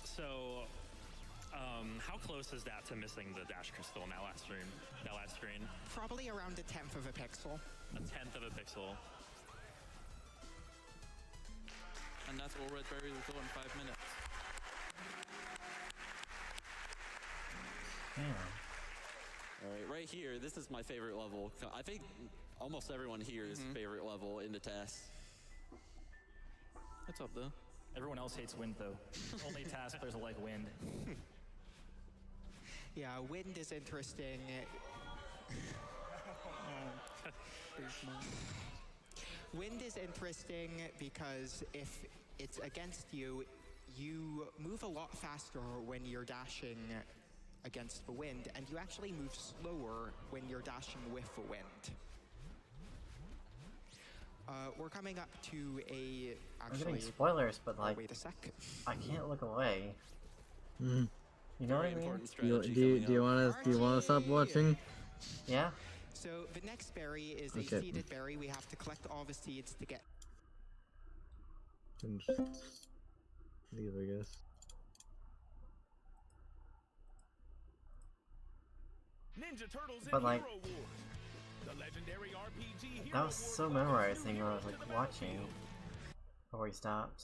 So, how close is that to missing the dash crystal in that last screen? Probably around a 1/10 of a pixel. A 1/10 of a pixel. And that's all red berries will go in 5 minutes. All right, right here, this is my favorite level. I think almost everyone here is favorite level in the task. It's up there. Everyone else hates wind, though. Only task players will like wind. Yeah, wind is interesting. Wind is interesting because if it's against you, you move a lot faster when you're dashing against the wind, and you actually move slower when you're dashing with the wind. We're coming up to a... I'm getting spoilers, but like, wait a sec. I can't look away. You know what I mean? Do you want to stop watching? Yeah. So the next berry is a seeded berry. We have to collect all the seeds to get. And just leave, I guess. Ninja Turtles But like, Hero Wars, the legendary RPG hero that was so memorizing when I was like watching before he stopped.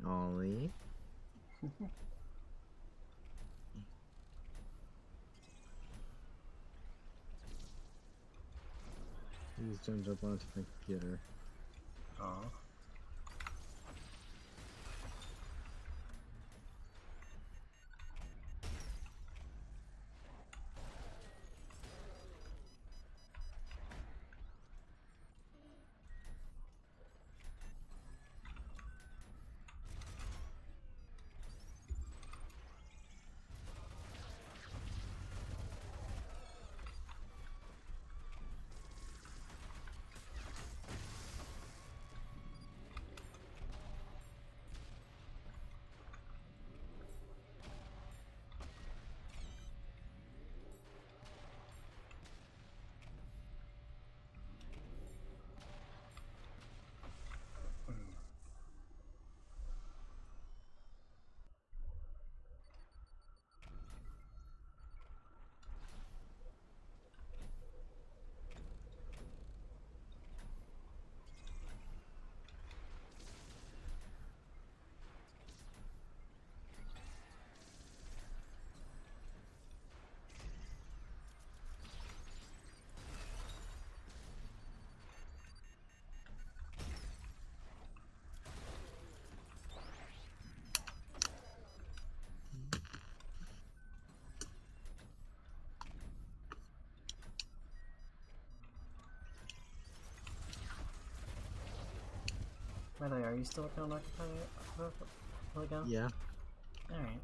Ollie. Please don't jump onto my computer. Aw. By the way, are you still working on Archipalego? Yeah. Alright.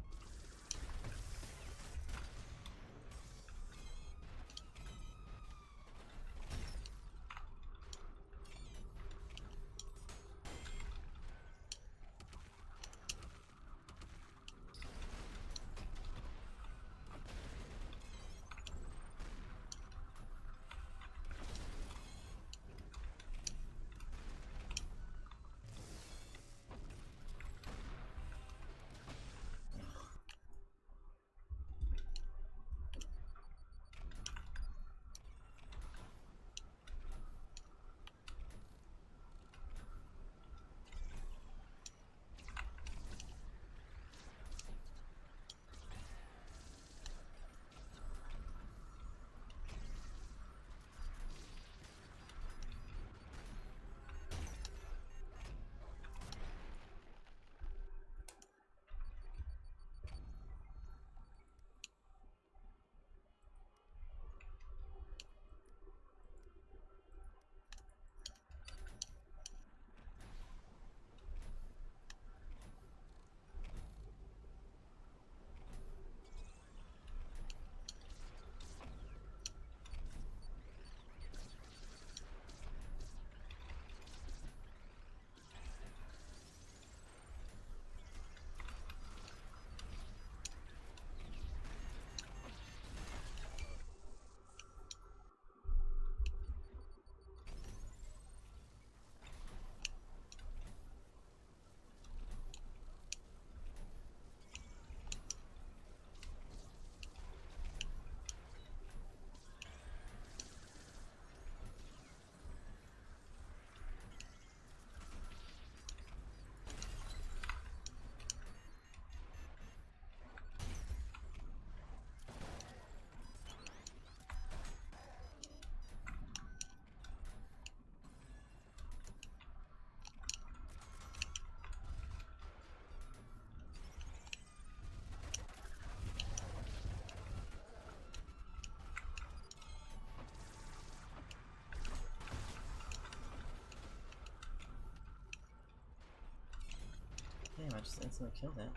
Damn, I just instantly killed it.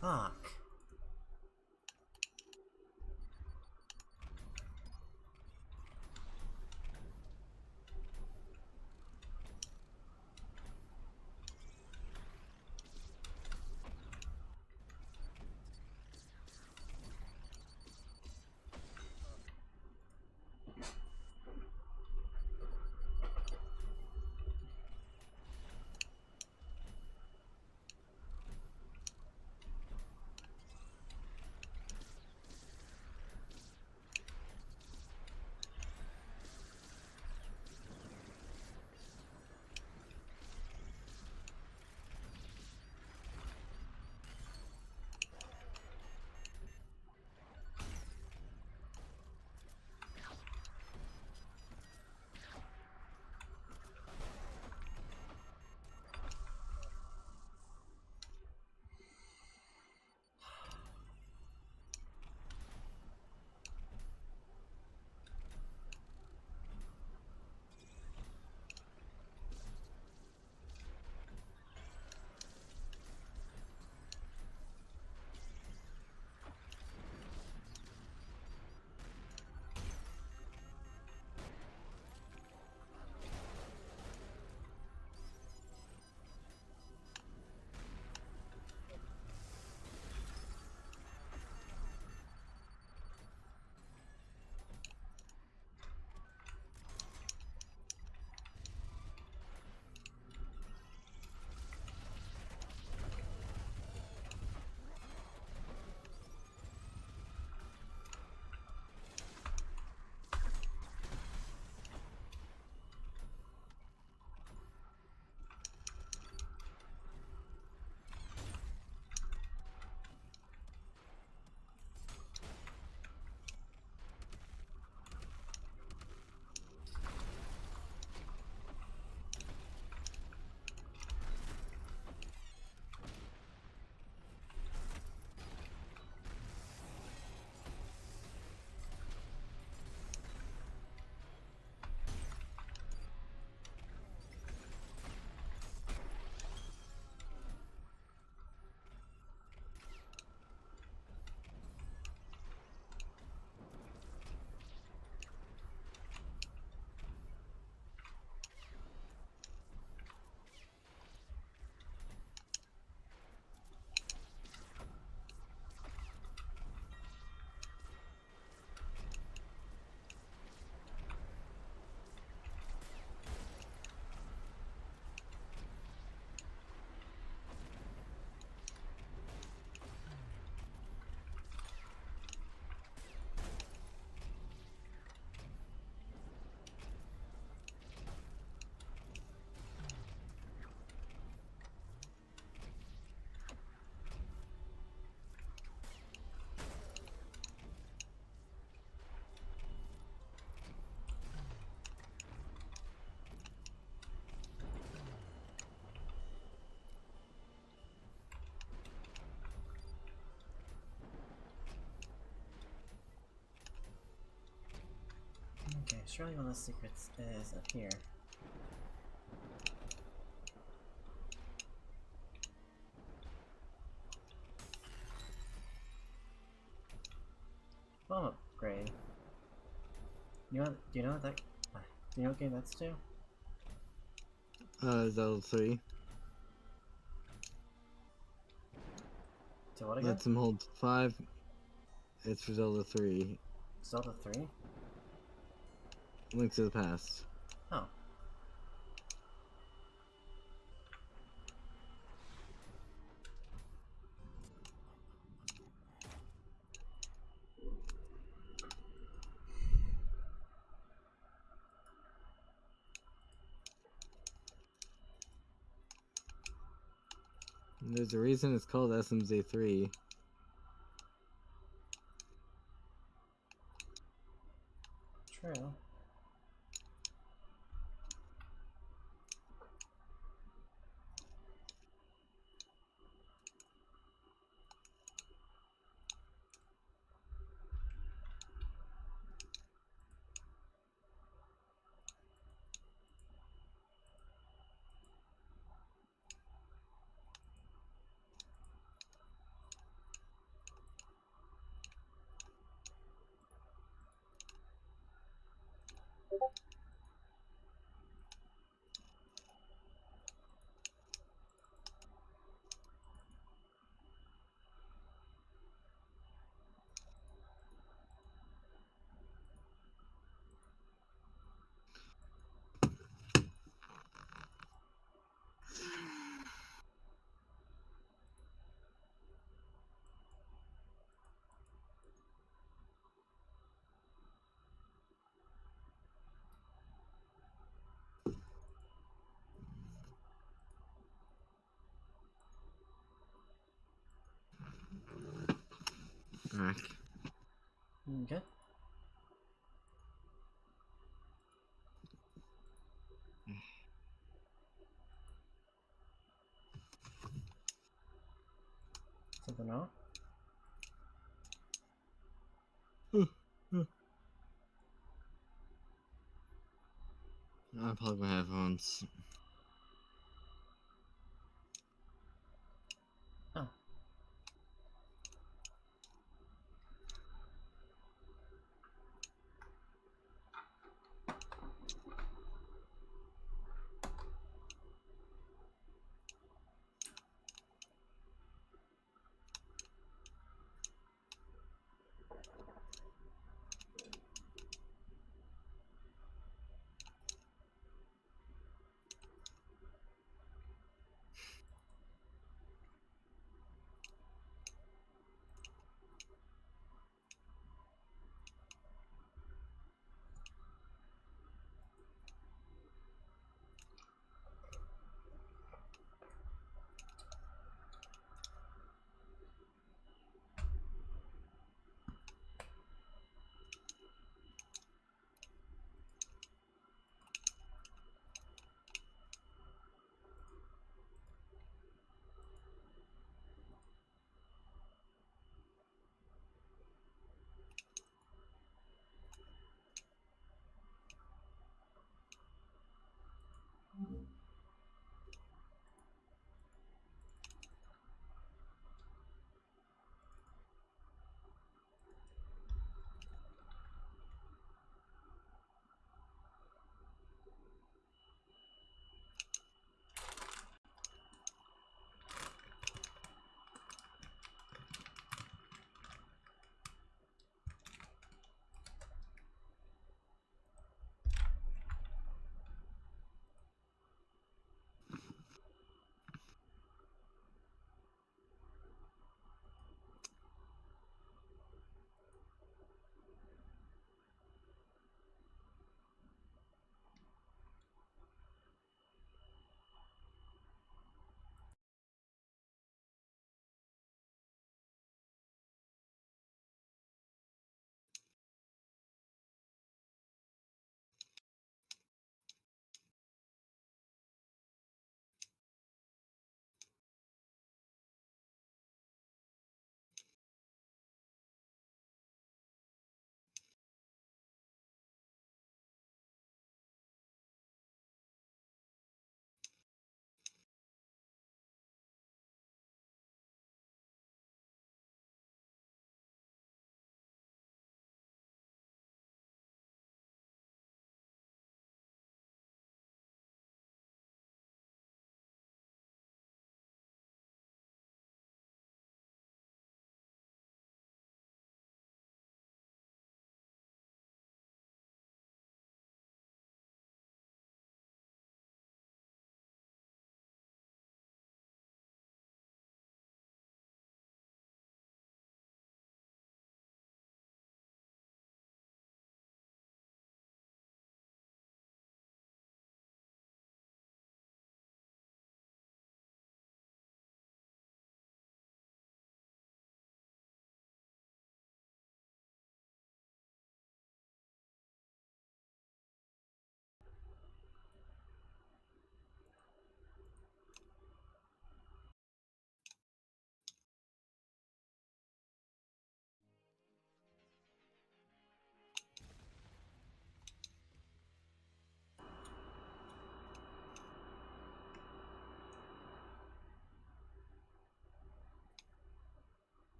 Fuck. Surely one of the secrets is up here. Bomb upgrade. You know? Do you know what that? Do you know what game that's to? Zelda 3. To what again? Lets him hold 5. It's for Zelda 3. Zelda 3? Link to the Past. Oh. There's a reason it's called SMZ3. True. Back. Okay. Something wrong? I plug my headphones. Oh.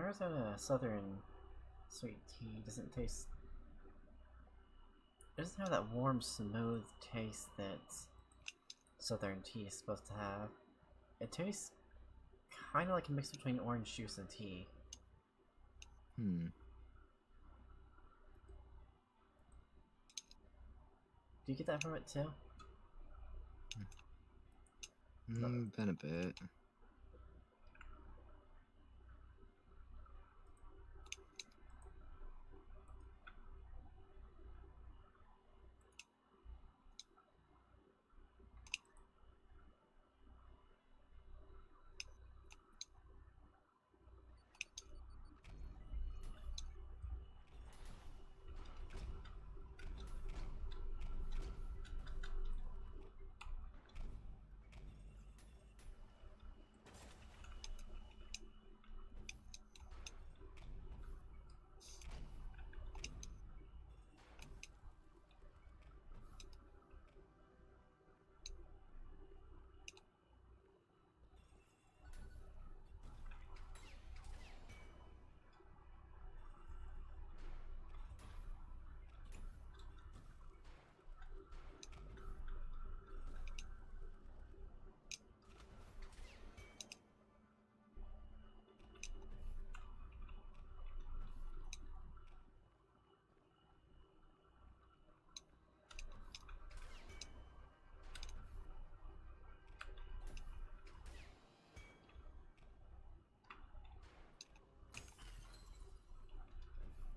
Arizona Southern sweet tea doesn't taste... It doesn't have that warm, smooth taste that Southern tea is supposed to have. It tastes kind of like a mix between orange juice and tea. Hmm. Do you get that from it too? Been a bit.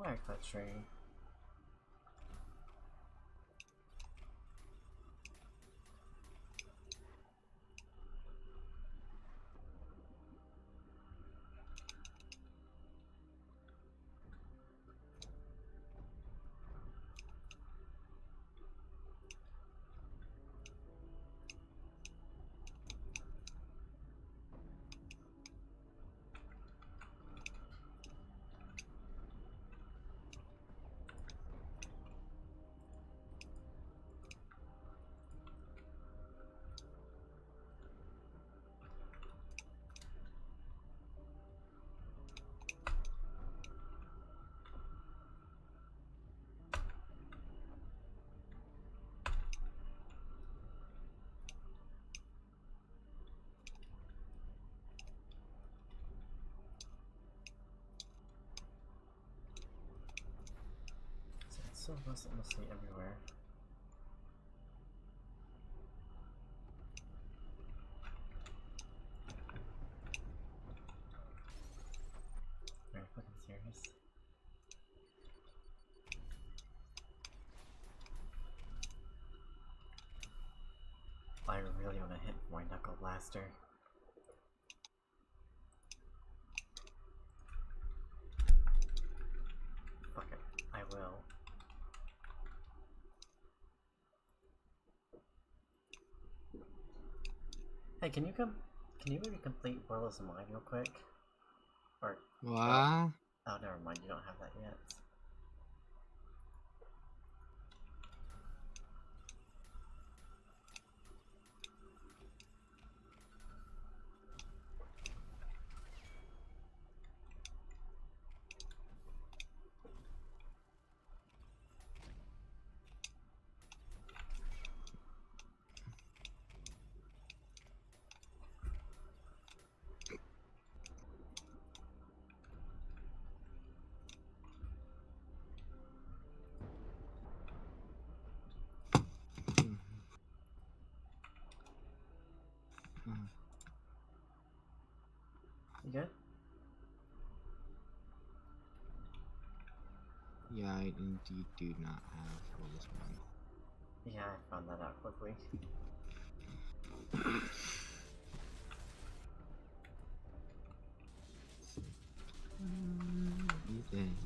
Wire cut tree. So it's so mostly everywhere. Are you fucking serious? I really want to hit my Knuckle Blaster. Fuck it, I will. Hey, can you maybe complete Warless Mine real quick? Or... What? Oh, never mind, you don't have that yet. You good? Yeah, I indeed do not have Warless Mine. Yeah, I found that out quickly. Ethan.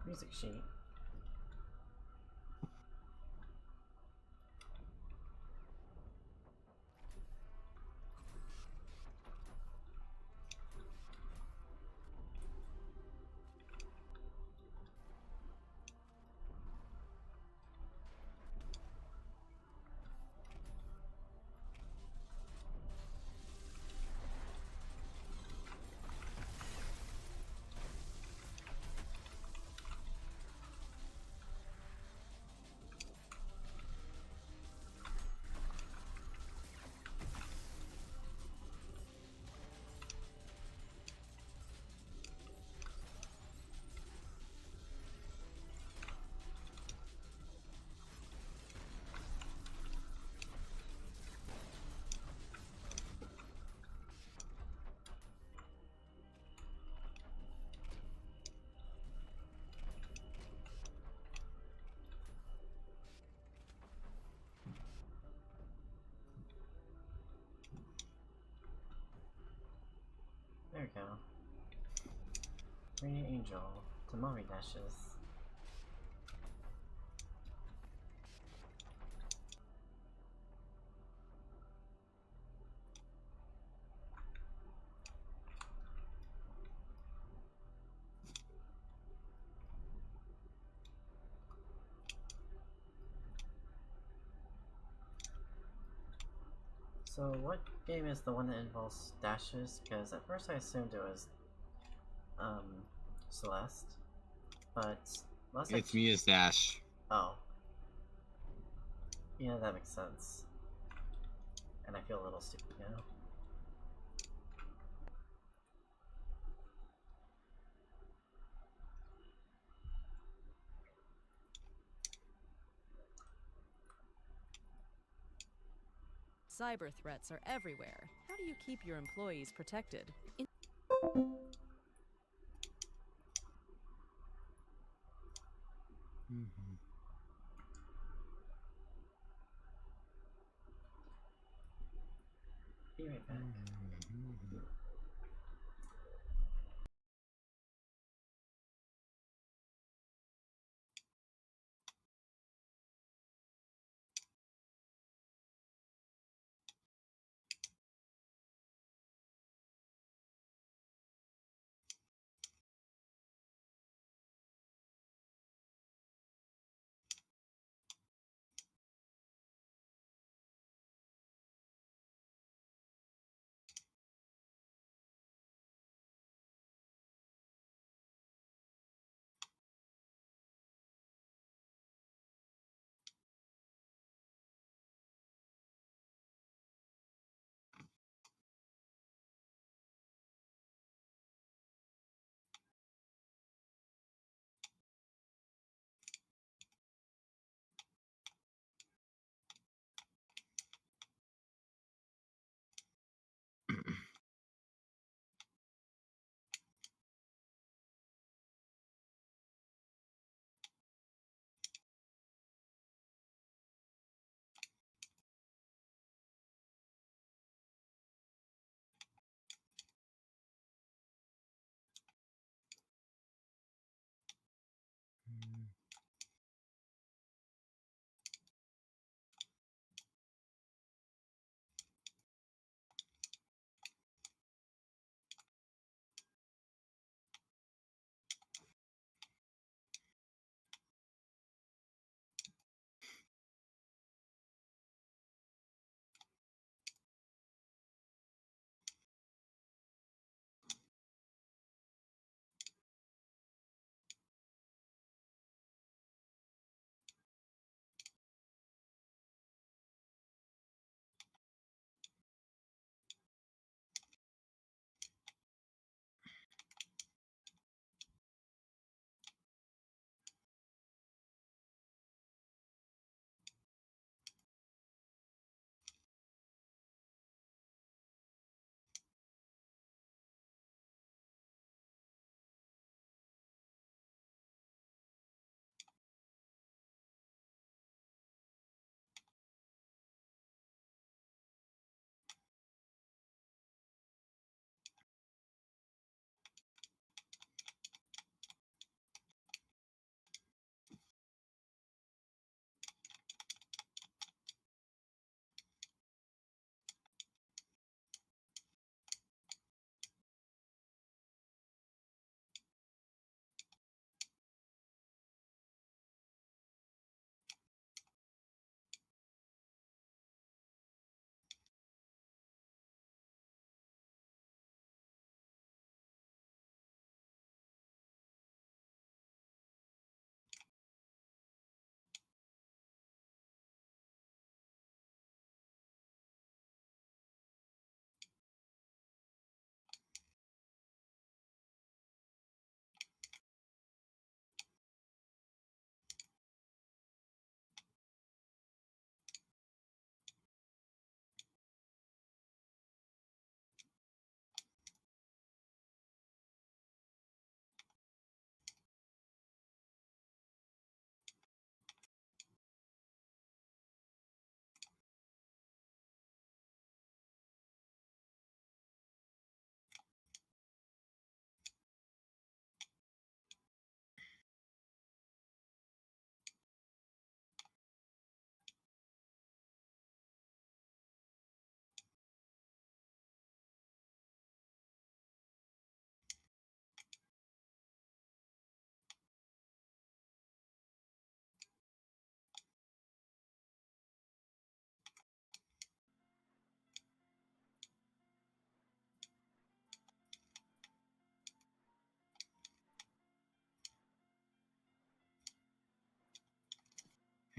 Music sheet. There we go. Radiant Angel to Mummy Dashes. So what game is the one that involves dashes? Because at first I assumed it was Celeste, but last It's Muse Dash. Oh. Yeah, that makes sense. And I feel a little stupid now. Cyber threats are everywhere. How do you keep your employees protected? Be right back.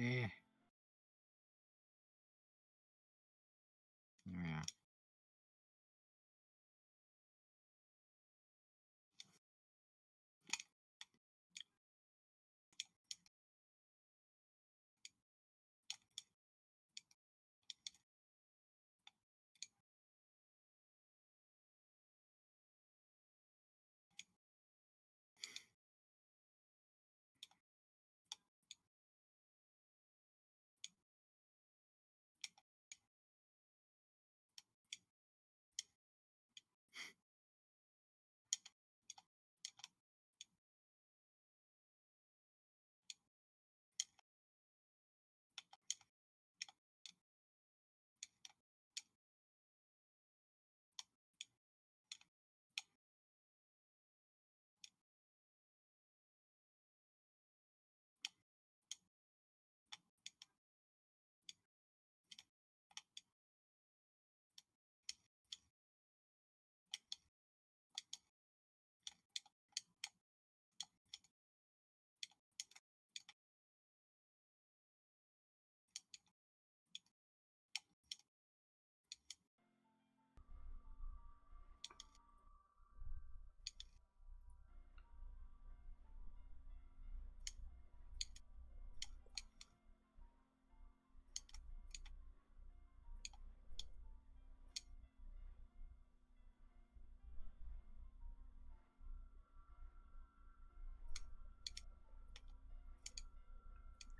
Yeah. Yeah.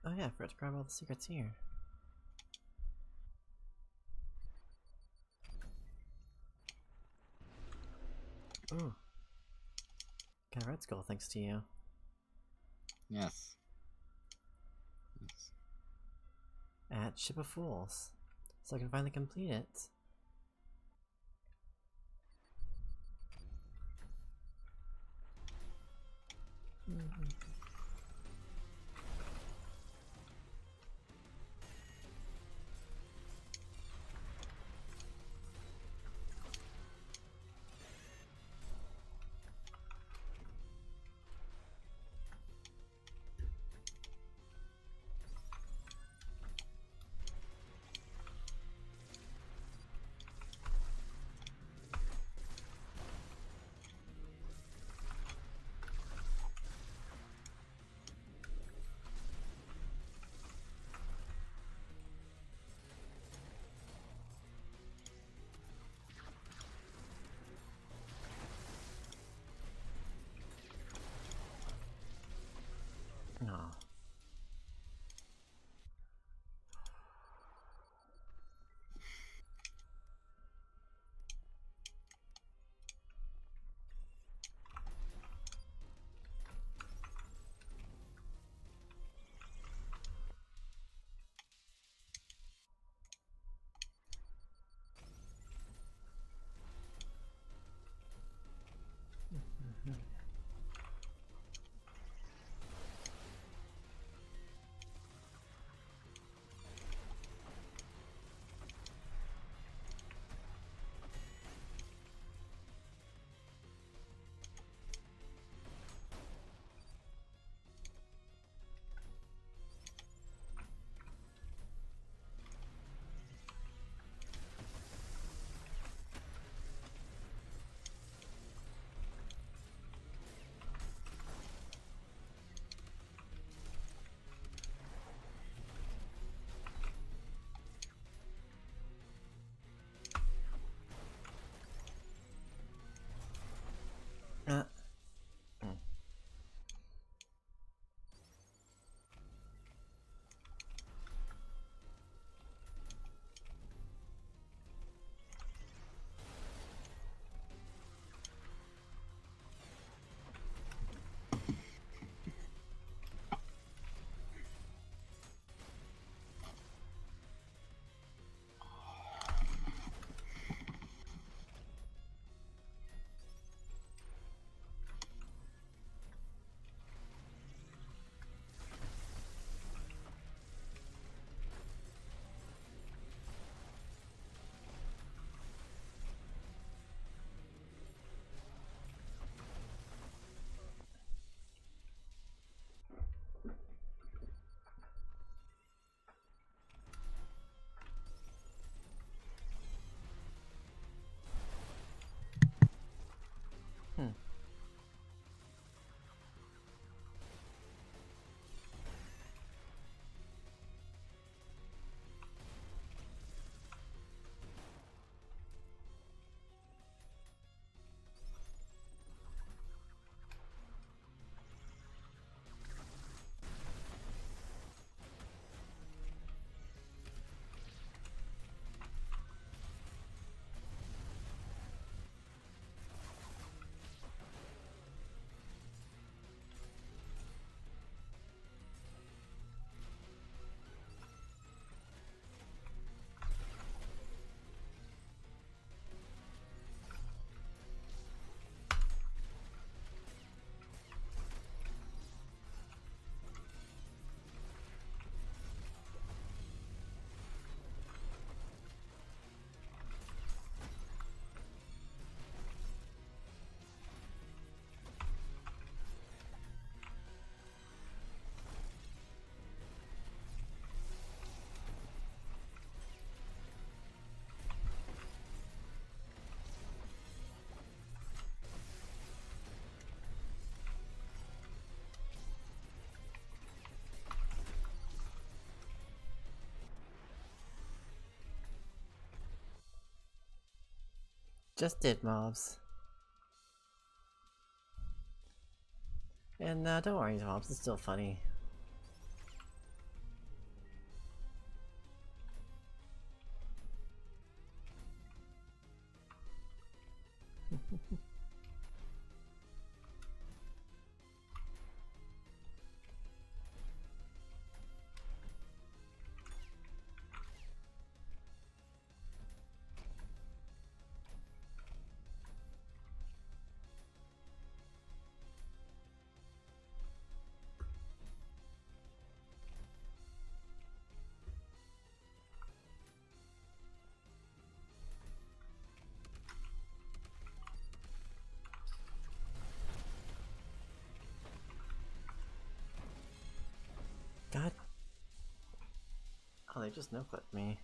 Oh yeah, I forgot to grab all the secrets here. Ooh. Got a red skull thanks to you. Yes. Yes. At Ship of Fools. So I can finally complete it. Oh. Just did, mobs. And don't worry, mobs, it's still funny. God. Oh, they just no-clipped me.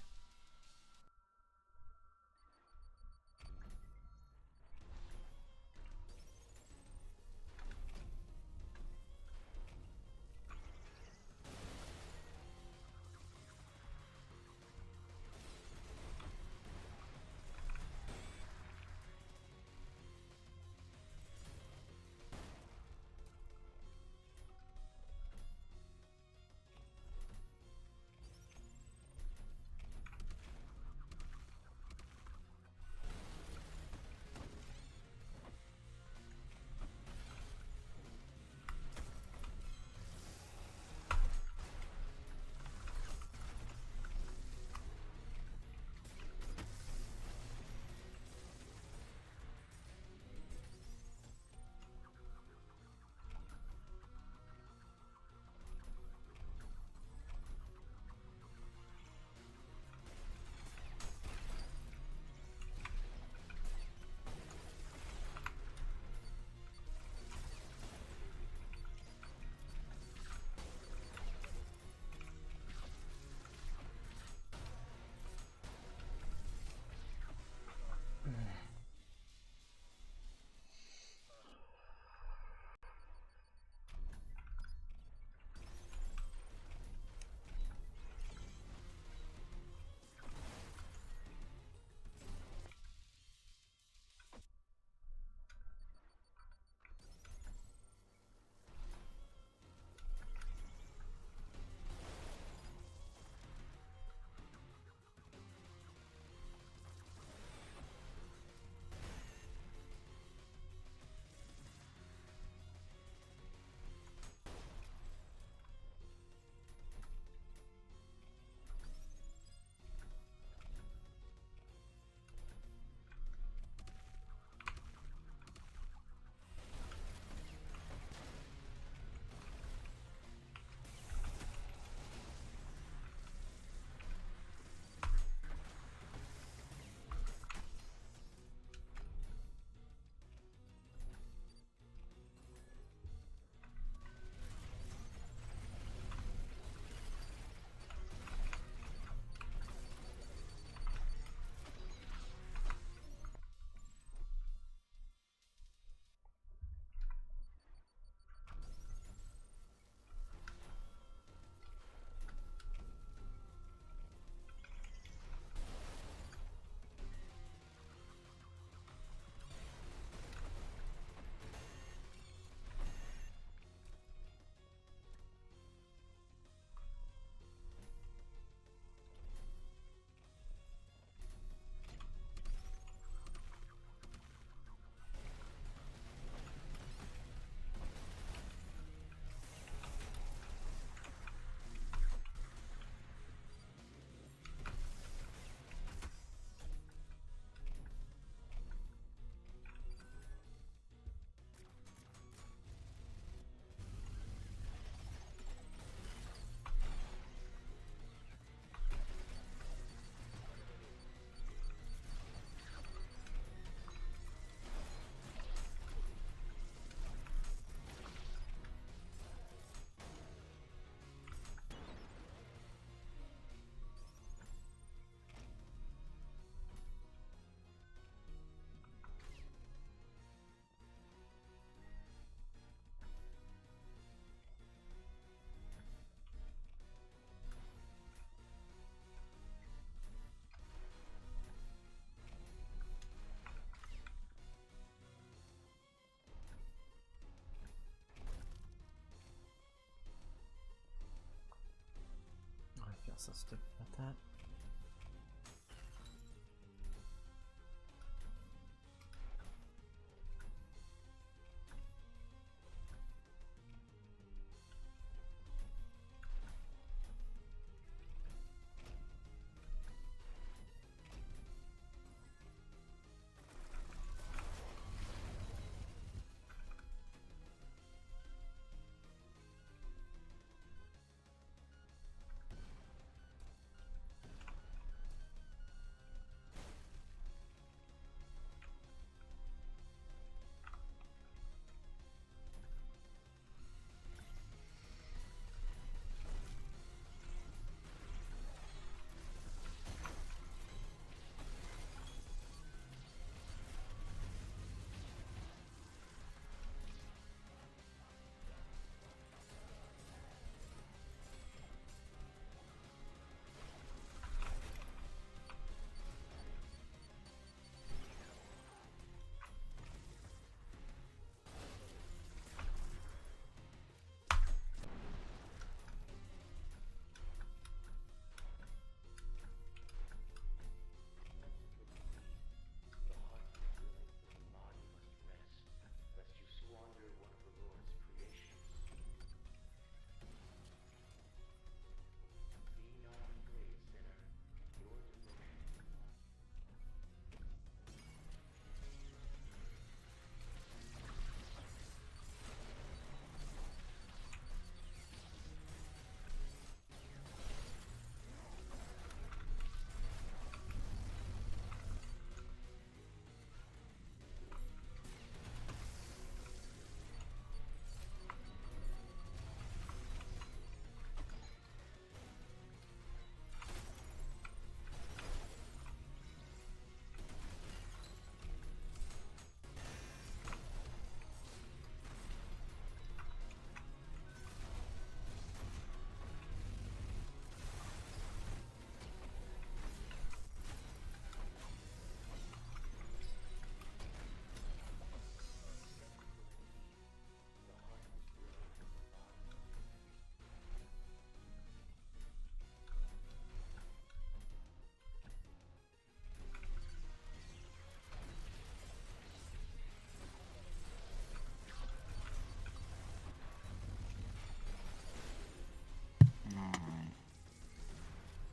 so stupid about that.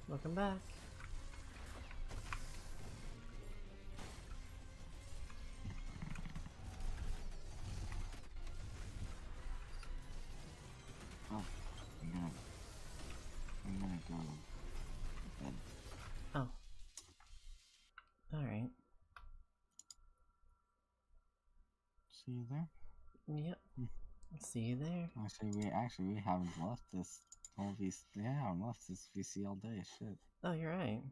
Welcome back. Oh, I'm gonna go to bed. Oh. Alright. See you there? Yep. See you there. Actually we haven't left this whole VC. Yeah, I haven't left this VC all day. Shit. Oh, you're right.